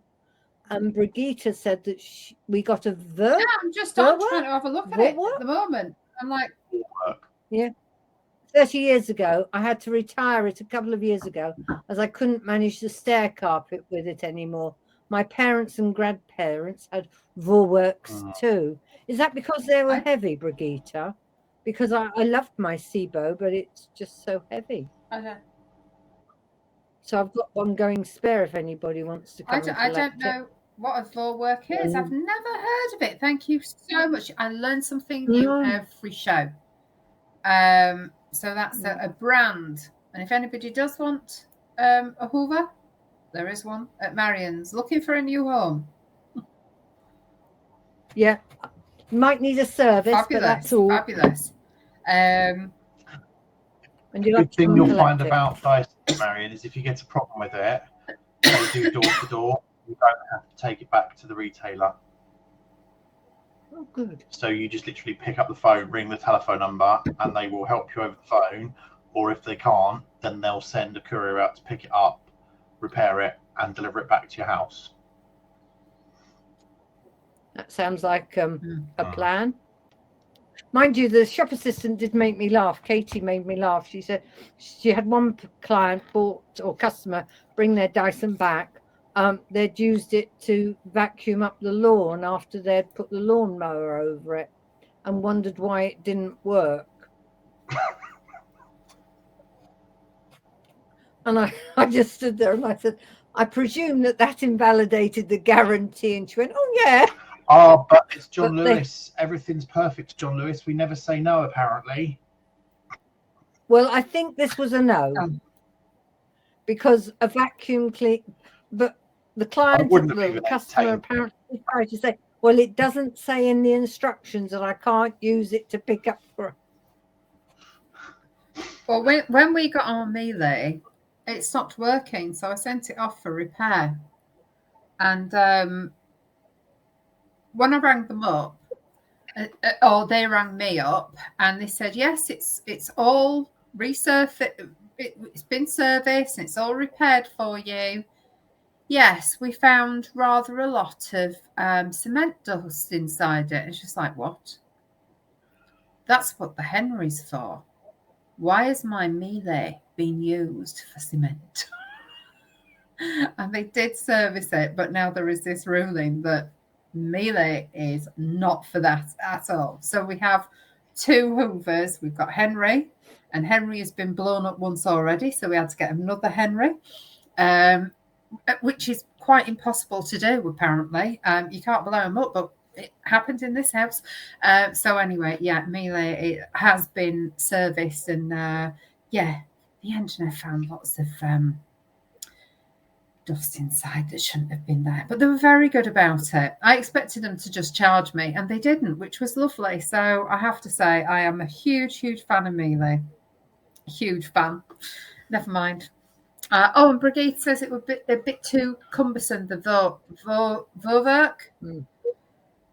And Brigitte said that we got a Yeah, I'm just trying to have a look at it at the moment. I'm like, yeah. 30 years ago, I had to retire it a couple of years ago as I couldn't manage the stair carpet with it anymore. My parents and grandparents had Vorwerks too. Is that because they were heavy, Brigitte? Because I loved my Sibo, but it's just so heavy. Okay. So I've got one going spare if anybody wants to come. I don't know what a Vorwerk is. I've never heard of it. Thank you so much. I learn something new every show. So that's a brand. And if anybody does want a Hoover, there is one at Marion's. Looking for a new home. Yeah. Might need a service, fabulous, but that's all. Fabulous. And the good thing you'll find about Dyson, Marion, is if you get a problem with it, they do door to door. You don't have to take it back to the retailer. Oh, good. So you just literally pick up the phone, ring the telephone number, and they will help you over the phone. Or if they can't, then they'll send a courier out to pick it up, repair it, and deliver it back to your house. That sounds like a plan. Mind you, the shop assistant did make me laugh. Katie made me laugh. She said she had one client or customer bring their Dyson back. They'd used it to vacuum up the lawn after they'd put the lawnmower over it and wondered why it didn't work. And I just stood there and I said, I presume that invalidated the guarantee. And she went, oh, yeah. Oh, but it's John Lewis. Everything's perfect, John Lewis. We never say no, apparently. Well, I think this was a no. Because a vacuum clean, but the client, the customer apparently tried to say, well, it doesn't say in the instructions that I can't use it to pick up for. Well, when we got our Miele, it stopped working, so I sent it off for repair. And when I rang them up, they rang me up and they said, yes, it's all resurfaced. It's been serviced and it's all repaired for you. Yes, we found rather a lot of cement dust inside it. It's just like, what? That's what the Henry's for. Why is my Miele being used for cement? And they did service it, but now there is this ruling that Miele is not for that at all. So we have two Hoovers. We've got Henry, and Henry has been blown up once already, so we had to get another Henry, which is quite impossible to do, apparently. You can't blow them up, but it happened in this house. So anyway, yeah, Miele, it has been serviced, and yeah, the engineer found lots of dust inside that shouldn't have been there, but they were very good about it. I expected them to just charge me, and they didn't, which was lovely. So I have to say, I am a huge fan of Miele. Huge fan. Never mind. And Brigitte says it would be a bit too cumbersome, the Vorwerk.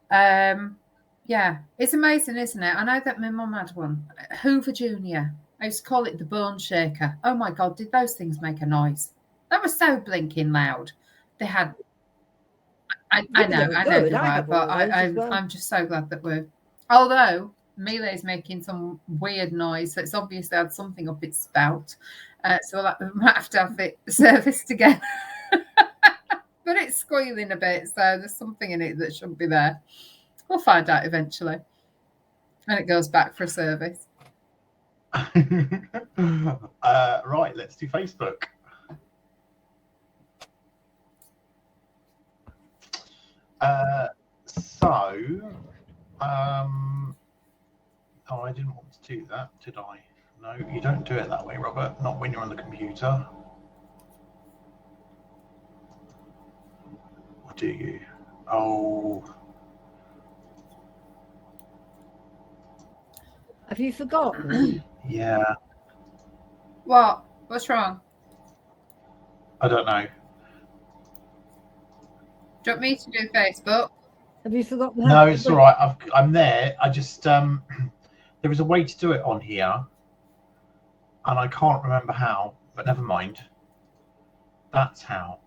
Yeah, it's amazing, isn't it? I know that my mum had one, Hoover Junior. I used to call it the bone shaker. Oh my God, did those things make a noise? That was so blinking loud. They had. I know they were, but I'm just so glad that we're. Although Miele is making some weird noise, so it's obviously had something up its spout. So we might have to have it serviced again. But it's squealing a bit, so there's something in it that shouldn't be there. We'll find out eventually. And it goes back for a service. Right, let's do Facebook. Oh, I didn't want to do that, did I? No, you don't do it that way, Robert. Not when you're on the computer. Or do you? Oh. Have you forgotten? Yeah. What? What's wrong? I don't know. Do you want me to do Facebook? Have you forgotten? No, it's all right. I'm there. I just there is a way to do it on here, and I can't remember how. But never mind. That's how.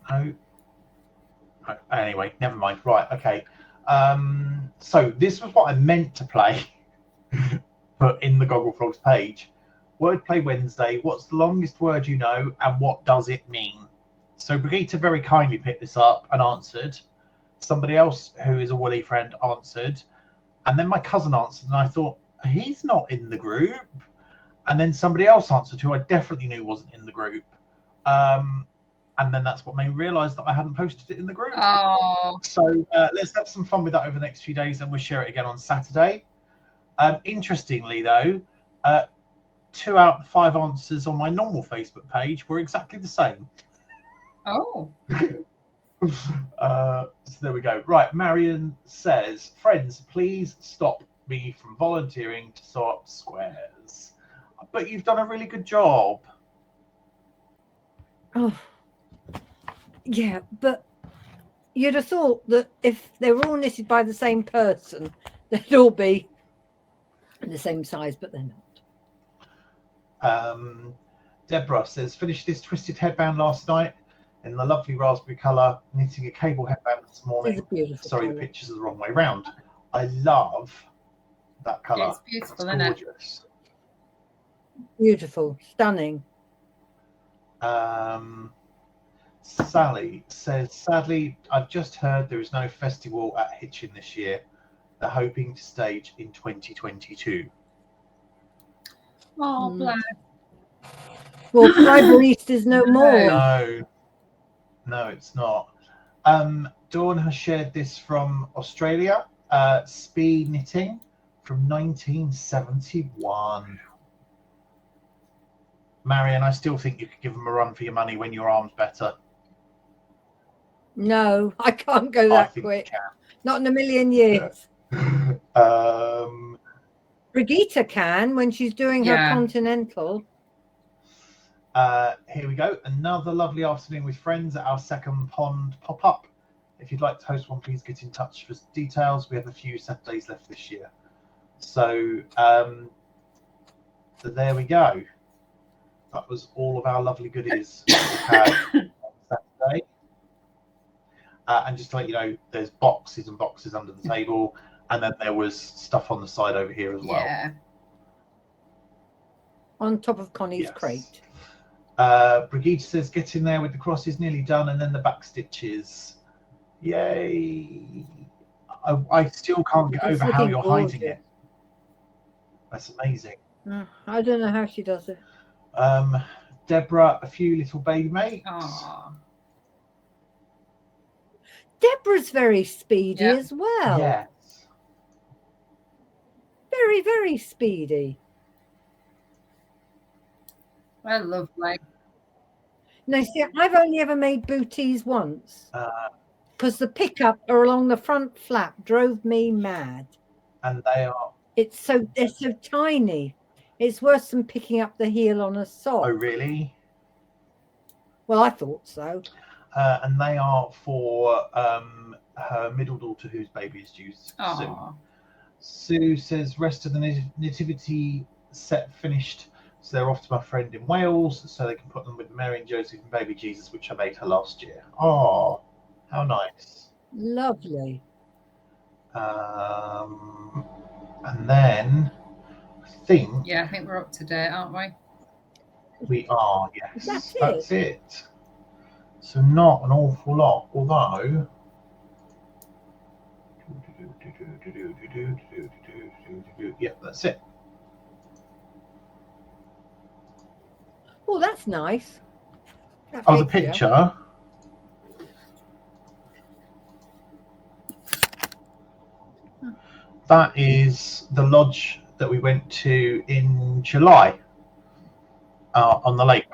No. Oh, anyway, never mind. Right. Okay. So this was what I meant to play, but in the Gogglefrogs page. Wordplay Wednesday. What's the longest word you know, and what does it mean? So Brigitte very kindly picked this up and answered. Somebody else who is a Woolly friend answered. And then my cousin answered, and I thought, he's not in the group. And then somebody else answered who I definitely knew wasn't in the group. And then that's what made me realise that I hadn't posted it in the group. Oh. So let's have some fun with that over the next few days, and we'll share it again on Saturday. Interestingly, though, 2 out of 5 answers on my normal Facebook page were exactly the same. Oh. So there we go. Right, Marion says, friends, please stop me from volunteering to sew up squares. But you've done a really good job. Oh, yeah, but you'd have thought that if they were all knitted by the same person, they'd all be the same size, but they're not. Deborah says, finished this twisted headband last night in the lovely raspberry colour, knitting a cable headband this morning. Sorry, the pictures are the wrong way round. I love that colour. It's beautiful, it's isn't gorgeous. Beautiful, stunning. Sally says, sadly, I've just heard there is no festival at Hitchin this year. They're hoping to stage in 2022. Oh, bless. Well, Tribal East is no more. No, it's not. Dawn has shared this from Australia. Speed Knitting from 1971. Marion, I still think you could give them a run for your money when your arm's better. No, I can't go that quick. Not in a million years. Brigitte can when she's doing her continental. Here we go. Another lovely afternoon with friends at our second pond pop-up. If you'd like to host one, please get in touch for details. We have a few Saturdays left this year. So, so there we go. That was all of our lovely goodies we had on Saturday. And just to let you know, there's boxes and boxes under the table, and then there was stuff on the side over here as well. Yeah. On top of Connie's Yes. crate. Brigitte says, get in there with the crosses nearly done, and then the back stitches. Yay! I still can't get It's over how looking you're gorgeous. hiding it. That's amazing. I don't know how she does it. Deborah, a few little baby mates. Aww. Deborah's very speedy Yeah. as well. Yes. Very, very speedy. Well, lovely. Now, see, I've only ever made booties once because the pickup along the front flap drove me mad. And they are. They're so tiny. It's worse than picking up the heel on a sock. Oh, really? Well, I thought so. And they are for her middle daughter, whose baby is due soon. Aww. Sue says, rest of the nativity set finished, so they're off to my friend in Wales, so they can put them with Mary and Joseph and baby Jesus, which I made her last year. Oh, how nice. Lovely. And then I think Yeah, I think we're up to date, aren't we? we are, yes. That's it. So not an awful lot, although yeah, that's it. Oh, that's nice. That Oh, the picture. That is the lodge that we went to in July on the lake.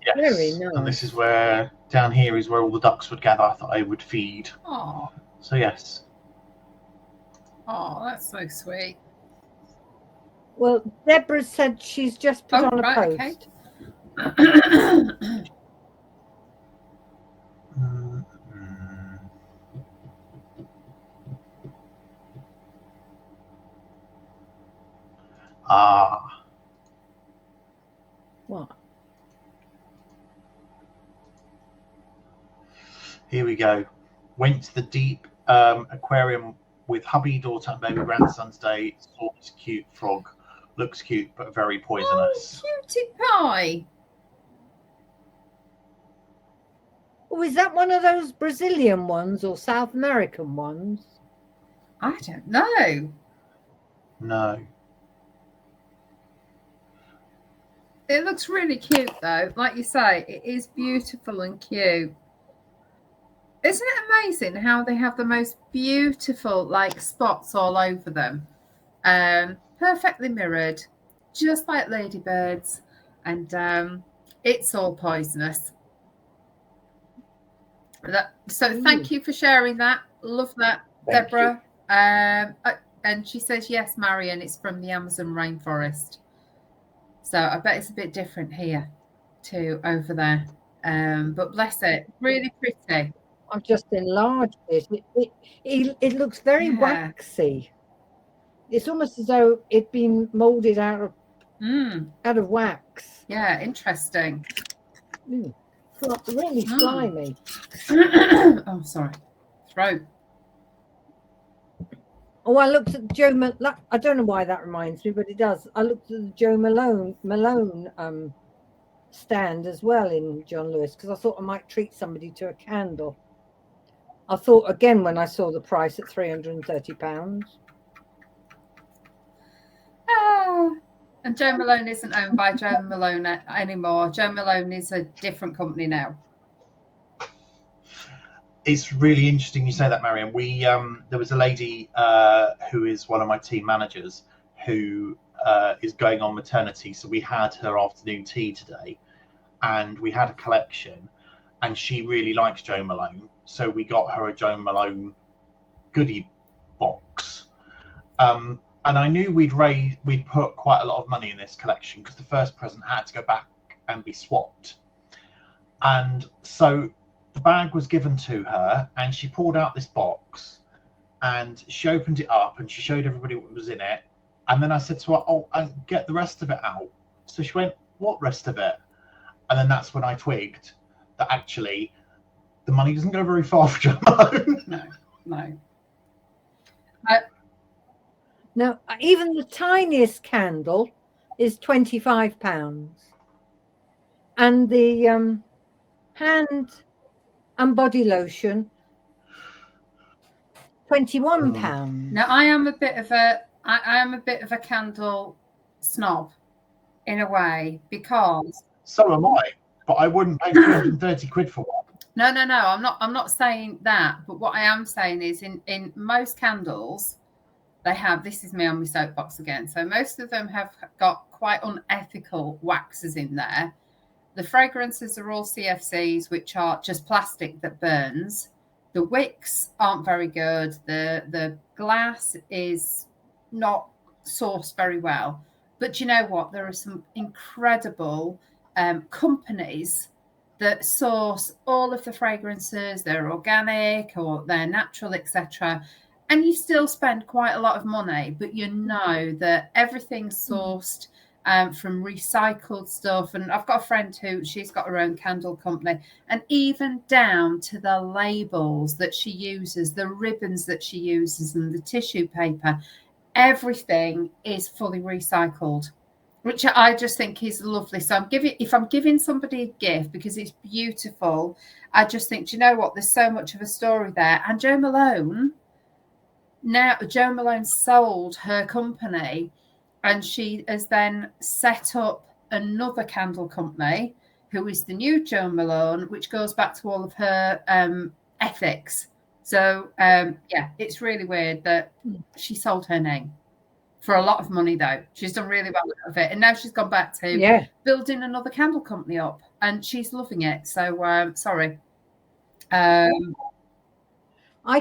Yes. Very nice. And this is where, down here is where all the ducks would gather that I would feed. Oh, So yes. oh, that's so sweet. Well, Deborah said she's just put Oh, on a right, post. okay. What? Here we go. Went to the deep aquarium with hubby, daughter, and baby grandson's day. Saw this cute frog. Looks cute, but very poisonous. Oh, cutie pie. Oh, is that one of those Brazilian ones or South American ones? I don't know. No. It looks really cute, though. Like you say, it is beautiful and cute. Isn't it amazing how they have the most beautiful, like, spots all over them? Perfectly mirrored, just like ladybirds. And it's all poisonous. So thank you for sharing that. Love that, Thank Deborah. And she says, yes, Marion, it's from the Amazon rainforest. So I bet it's a bit different here too over there. But bless it, really pretty. I've just enlarged it. It looks very waxy. It's almost as though it'd been molded out of wax. Yeah, interesting. Really slimy. Oh, sorry. Throat. Oh, I looked at Joe Malone. I don't know why that reminds me, but it does. I looked at the Joe Malone stand as well in John Lewis because I thought I might treat somebody to a candle. I thought again when I saw the price at £330. Oh, and Joe Malone isn't owned by Joe Malone anymore. Joe Malone is a different company now. It's really interesting you say that, Marion. We there was a lady who is one of my team managers who is going on maternity. So we had her afternoon tea today, and we had a collection, and she really likes Joe Malone. So we got her a Joe Malone goodie box. And I knew we'd put quite a lot of money in this collection because the first present had to go back and be swapped. And so the bag was given to her, and she pulled out this box, and she opened it up, and she showed everybody what was in it. And then I said to her, "Oh, and get the rest of it out." So she went, "What rest of it?" And then that's when I twigged that actually the money doesn't go very far for Jo Malone. No. No, even the tiniest candle is £25, and the hand and body lotion £21. Now I am a bit of a candle snob in a way, because So am I, but I wouldn't pay 230 quid for one. No. I'm not saying that, but what I am saying is in most candles, they have, this is me on my soapbox again. So most of them have got quite unethical waxes in there. The fragrances are all CFCs, which are just plastic that burns. The wicks aren't very good. The glass is not sourced very well. But you know what? There are some incredible companies that source all of the fragrances. They're organic or they're natural, etc. And you still spend quite a lot of money, but you know that everything's sourced from recycled stuff. And I've got a friend who, she's got her own candle company, and even down to the labels that she uses, the ribbons that she uses, and the tissue paper, everything is fully recycled, which I just think is lovely. So if I'm giving somebody a gift because it's beautiful, I just think, do you know what? There's so much of a story there. And Jo Malone sold her company, and she has then set up another candle company, who is the new Jo Malone, which goes back to all of her ethics. So yeah, it's really weird that she sold her name for a lot of money, though. She's done really well out of it, and now she's gone back to building another candle company up, and she's loving it. So sorry, I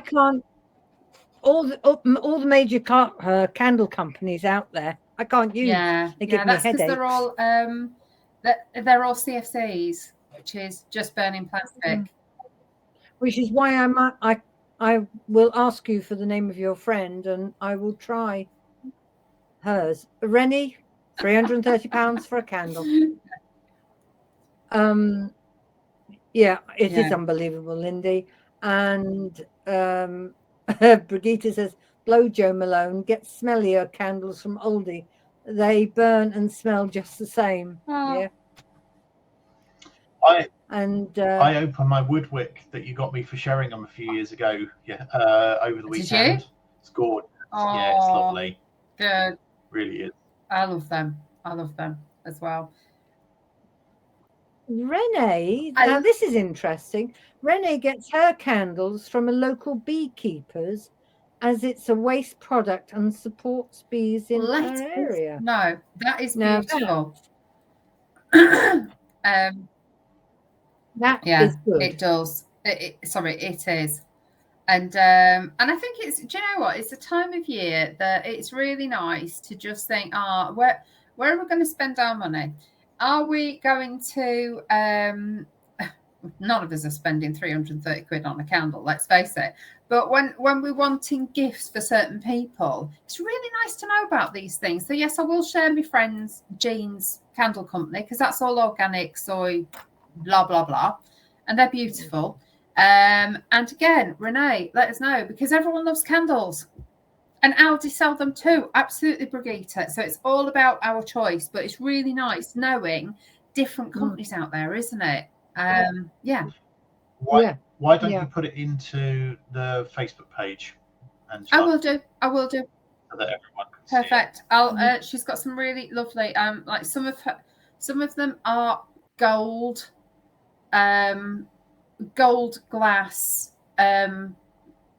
can't. All the major candle companies out there, I can't use. They give me that's because headaches. they're all CFCs, which is just burning plastic. Which is why I will ask you for the name of your friend, and I will try hers. Rennie, £330 for a candle. Yeah, it is unbelievable, Lindy. And Brigitte says, blow Jo Malone, get smellier candles from Aldi. They burn and smell just the same. Yeah. I opened my woodwick that you got me for Sheringham a few years ago. Over the weekend. Did you? It's gorgeous. Oh, yeah, it's lovely. Good. Really is. I love them as well. Renee, now this is interesting. Renee gets her candles from a local beekeepers, as it's a waste product and supports bees in her area. No, that is beautiful. That is good. It does. It is. And I think it's, do you know what? It's a time of year that it's really nice to just think, where are we going to spend our money? Are we going to, none of us are spending 330 quid on a candle, let's face it. But when we're wanting gifts for certain people, it's really nice to know about these things. So yes, I will share my friend's Jean's candle company, because that's all organic, soy, blah, blah, blah. And they're beautiful. And again, Renee, let us know, because everyone loves candles. And Aldi sell them too. Absolutely, Brigitte. So it's all about our choice, but it's really nice knowing different companies out there, isn't it? Yeah. Why don't you put it into the Facebook page? And I will do. So that everyone can Perfect. I'll. She's got some really lovely. Like some of them are gold, gold glass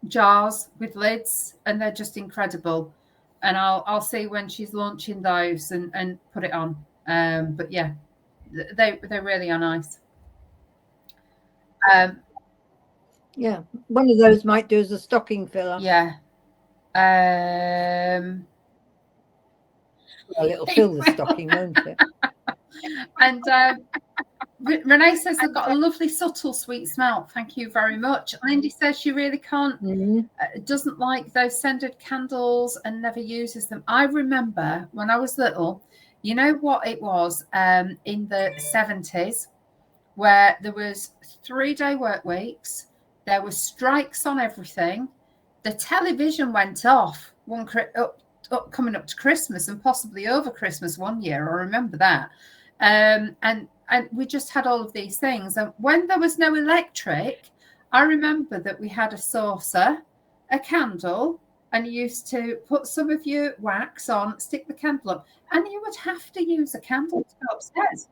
jars with lids, and they're just incredible. And I'll see when she's launching those and put it on. But yeah, they really are nice. Yeah, one of those might do as a stocking filler. Yeah. Well, it'll fill the stocking, won't it? And Renee says they've got a lovely, subtle, sweet smell. Thank you very much. Lindy says she really can't, doesn't like those scented candles and never uses them. I remember when I was little, you know what it was in the 70s, where there was 3-day work weeks, there were strikes on everything, the television went off coming up to Christmas and possibly over Christmas one year. I remember that. And we just had all of these things. And when there was no electric, I remember that we had a saucer, a candle, and you used to put some of your wax on, stick the candle up, and you would have to use a candle to go upstairs.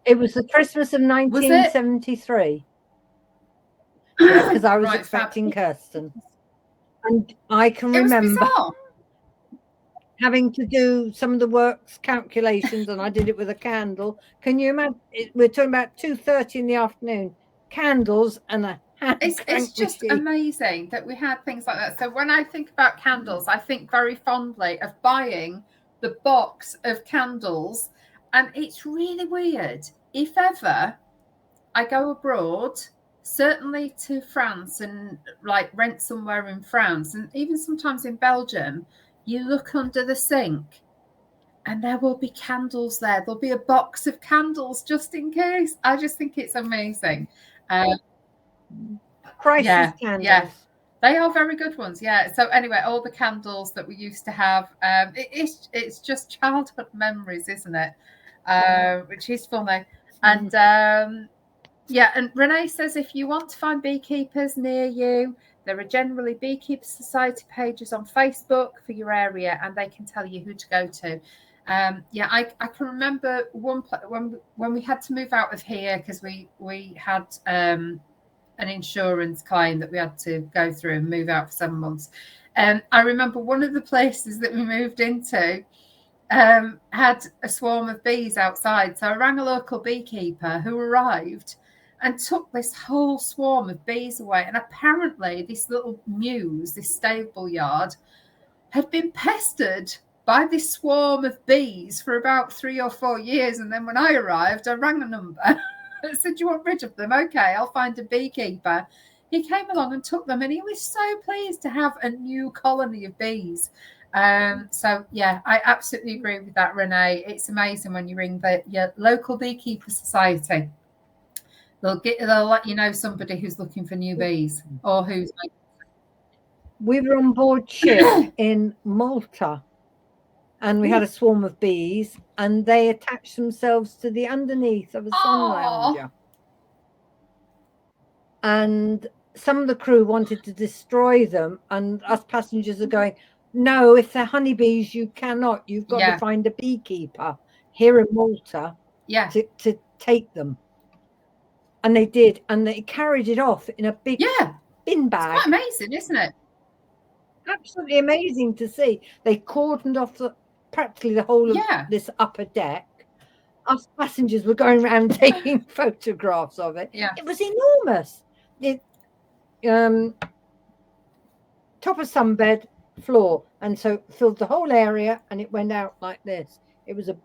It was the Christmas of 1973. Yeah, because I was expecting Kirsten. And I can remember having to do some of the works calculations, and I did it with a candle. Can you imagine? We're talking about 2:30 in the afternoon, candles and a hand It's just amazing that we had things like that. So when I think about candles, I think very fondly of buying the box of candles. And it's really weird. If ever I go abroad, certainly to France, and like rent somewhere in France, and even sometimes in Belgium, you look under the sink and there will be candles there. There'll be a box of candles just in case. I just think it's amazing. Crisis candles. Yeah. They are very good ones, yeah. So anyway, all the candles that we used to have, it's just childhood memories, isn't it? Which is funny. And and Renee says if you want to find beekeepers near you, there are generally Beekeeper Society pages on Facebook for your area, and they can tell you who to go to. I can remember when we had to move out of here because we had an insurance claim that we had to go through and move out for 7 months. I remember one of the places that we moved into had a swarm of bees outside. So I rang a local beekeeper who arrived and took this whole swarm of bees away. And apparently this little mews, this stable yard, had been pestered by this swarm of bees for about 3 or 4 years. And then when I arrived, I rang a number. I said, do you want rid of them? Okay, I'll find a beekeeper. He came along and took them, and he was so pleased to have a new colony of bees. So yeah, I absolutely agree with that, Renee. It's amazing when you ring your local Beekeeper Society. They'll let you know somebody who's looking for new bees or who's. We were on board ship in Malta, and we had a swarm of bees, and they attached themselves to the underneath of a sun lounger. And some of the crew wanted to destroy them, and us passengers are going, no, if they're honeybees, you cannot. You've got to find a beekeeper here in Malta to take them. And they did, and they carried it off in a big bin bag. It's quite amazing, isn't it? Absolutely amazing to see. They cordoned off practically the whole of this upper deck. Us passengers were going around taking photographs of it. Yeah. It was enormous. It top of sunbed, floor, and so filled the whole area, and it went out like this. It was a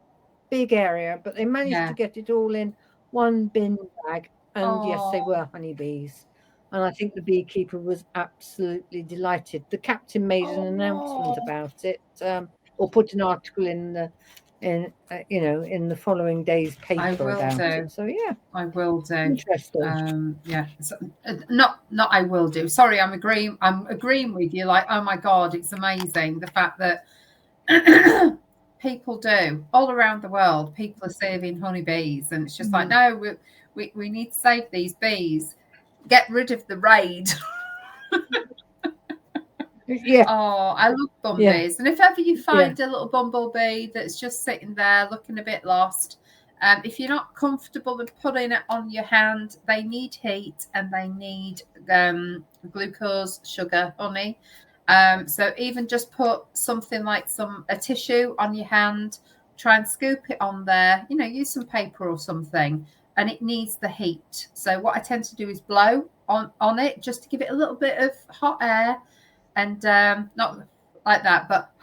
big area, but they managed to get it all in one bin bag. And yes, they were honeybees. And I think the beekeeper was absolutely delighted. The captain made an announcement about it, or put an article in the following day's paper about it. So yeah, I will do. Interesting. So, not I will do. Sorry, I'm agreeing with you. Like, oh my God, it's amazing the fact that people do all around the world. People are saving honeybees, and it's just like, no, we need to save these bees. Get rid of the raid. Oh, I love bumblebees. And if ever you find a little bumblebee that's just sitting there looking a bit lost, if you're not comfortable with putting it on your hand, they need heat and they need glucose, sugar, honey. So even just put something like a tissue on your hand, try and scoop it on there, use some paper or something. And it needs the heat. So what I tend to do is blow on it just to give it a little bit of hot air, and not like that, but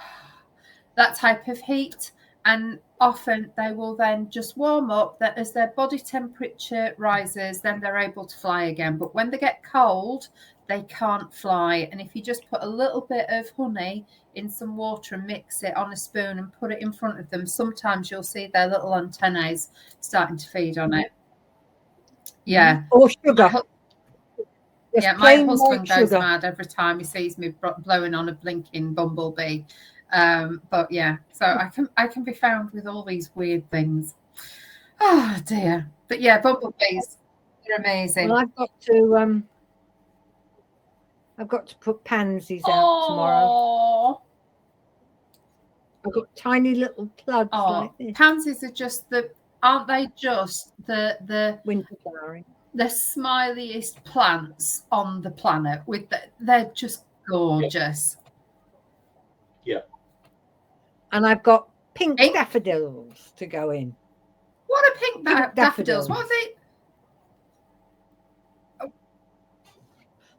that type of heat. And often they will then just warm up, that as their body temperature rises, then they're able to fly again. But when they get cold, they can't fly. And if you just put a little bit of honey in some water and mix it on a spoon and put it in front of them, sometimes you'll see their little antennae starting to feed on it. Yeah. Or sugar. Yeah, my husband goes mad every time he sees me blowing on a blinking bumblebee. But yeah, so I can be found with all these weird things. Oh dear. But yeah, bumblebees, they're amazing. Well, I've got to put pansies out tomorrow. I've got tiny little plugs like this. Pansies are aren't they just the winter flowering, the smiliest plants on the planet? They're just gorgeous. Yeah. And I've got pink daffodils to go in. What are pink daffodils? What are they?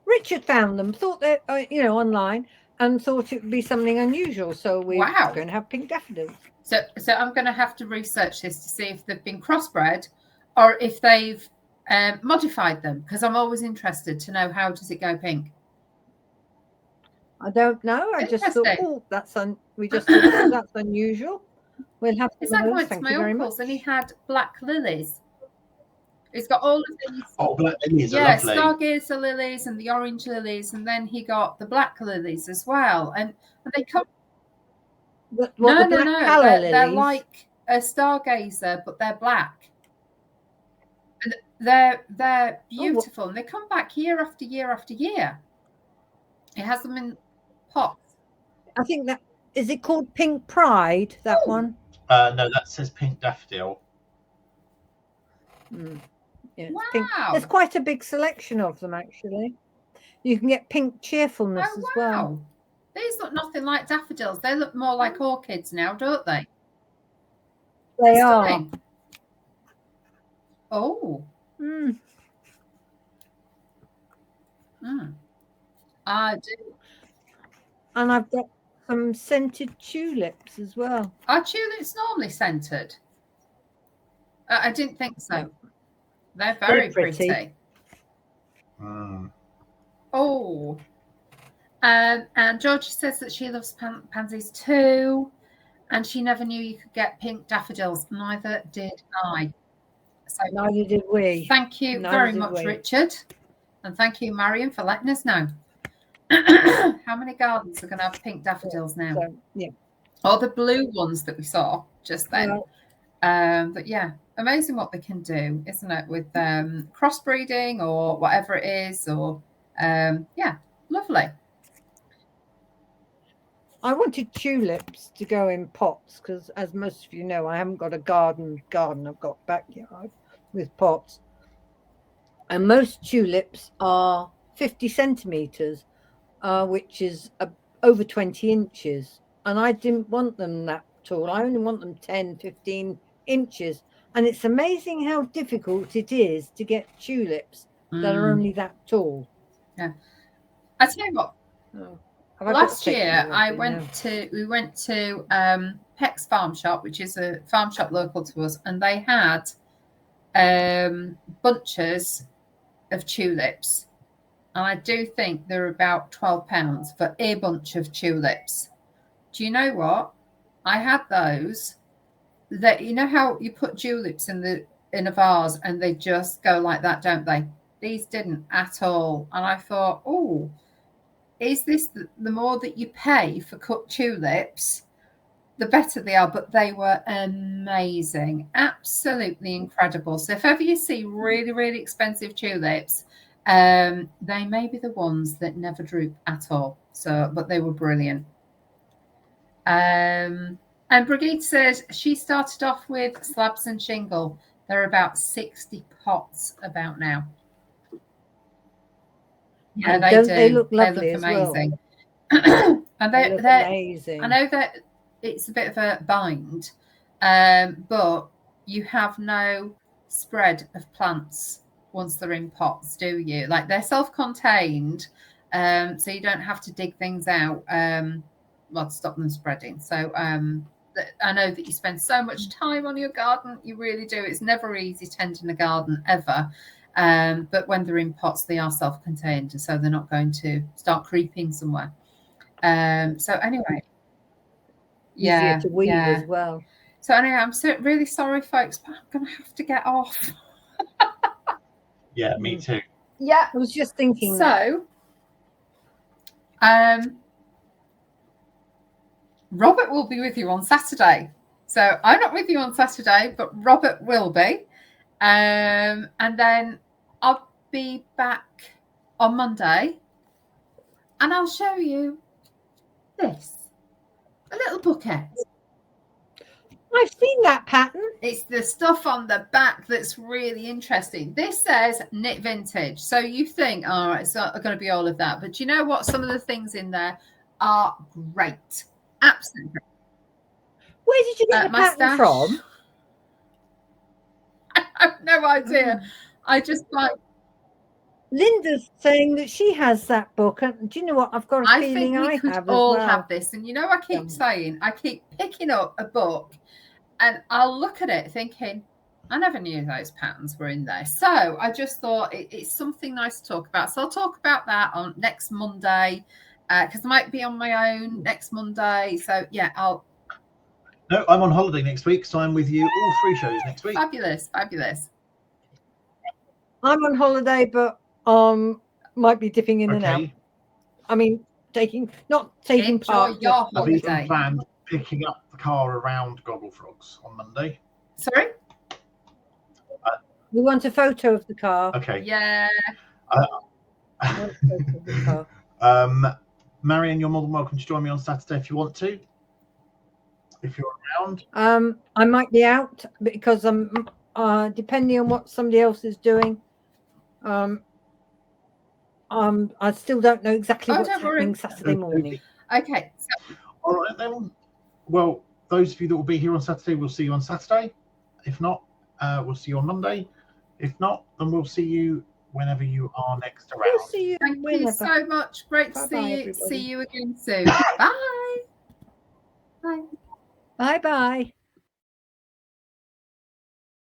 Richard found them, thought that online, and thought it would be something unusual. So we're going to have pink daffodils. So I'm going to have to research this to see if they've been crossbred or if they've modified them, because I'm always interested to know, how does it go pink? I don't know. I just thought, that's unusual. We'll have to. It's like went to my uncle's and he had black lilies. He's got all of these. Oh, black lilies are lovely. Stargazer lilies and the orange lilies, and then he got the black lilies as well. And they come. No. They're like a stargazer, but they're black. And they're beautiful, and they come back year after year after year. It has them in pots. I think that is it called Pink Pride. That one. No, that says pink daffodil. Yeah, wow. Pink. There's quite a big selection of them, actually. You can get pink cheerfulness as well. These look nothing like daffodils. They look more like orchids now, don't they? They are. Oh. I do. And I've got some scented tulips as well. Are tulips normally scented? I didn't think so. No. They're very pretty. Oh. And Georgie says that she loves pansies too, and she never knew you could get pink daffodils. Neither did I. So neither did we. Thank you very much, Richard. And thank you, Marion, for letting us know. How many gardens are going to have pink daffodils now? Yeah. Or the blue ones that we saw just then. But yeah, amazing what they can do, isn't it? With crossbreeding or whatever it is, or lovely. I wanted tulips to go in pots because, as most of you know, I haven't got a garden. I've got backyard with pots. And most tulips are 50 centimetres, which is over 20 inches. And I didn't want them that tall. I only want them 10, 15 inches. And it's amazing how difficult it is to get tulips that are only that tall. Yeah. I tell you what. Last year, we went to Peck's Farm Shop, which is a farm shop local to us, and they had bunches of tulips. And I do think they're about £12 for a bunch of tulips. Do you know what? I had those. That, you know how you put tulips in a vase and they just go like that, don't they? These didn't at all. And I thought, oh, is this the more that you pay for cut tulips, the better they are? But they were amazing, absolutely incredible. So if ever you see really, really expensive tulips, they may be the ones that never droop at all. So, but they were brilliant. And Brigitte says she started off with slabs and shingle. There are about 60 pots about now. Yeah, they do. They look lovely. They look amazing. Well. And they look amazing. I know that it's a bit of a bind, but you have no spread of plants once they're in pots, do you? Like, they're self-contained, so you don't have to dig things out to stop them spreading. So that I know that you spend so much time on your garden. You really do. It's never easy tending a garden ever. But when they're in pots, they are self-contained, so they're not going to start creeping somewhere. So anyway, Easier to weed as well. So anyway, I'm really sorry, folks, but I'm going to have to get off. Yeah, me too. Yeah, I was just thinking so, Robert will be with you on Saturday. So I'm not with you on Saturday, but Robert will be. And then I'll be back on Monday, and I'll show you this, a little bouquet. I've seen that pattern. It's the stuff on the back that's really interesting. This says knit vintage. So you think, oh, it's not going to be all of that. But do you know what? Some of the things in there are great. Absolutely great. Where did you get the pattern stash from? I have no idea. I just like. Linda's saying that she has that book. And do you know what? I've got a feeling think we I could have all as well. have this. And you know, I keep saying, I keep picking up a book and I'll look at it thinking, I never knew those patterns were in there. So I just thought it's something nice to talk about. So I'll talk about that on next Monday because I might be on my own next Monday. So yeah, No, I'm on holiday next week, so I'm with you all 3 shows next week. Fabulous, fabulous. I'm on holiday, but might be dipping in and out. I mean, not taking part. Your I've even planned picking up the car around Gogglefrogs on Monday. Sorry? We want a photo of the car. Okay. Yeah. Marion, you're more than welcome to join me on Saturday if you want to. If you're around. I might be out because I'm depending on what somebody else is doing. I still don't know exactly what's happening Saturday morning. Okay. So. All right then. Well, those of you that will be here on Saturday, we'll see you on Saturday. If not, we'll see you on Monday. If not, then we'll see you whenever you are next around. We'll see you. Thank you so much. Great to see you again soon. Bye. Bye. Bye bye.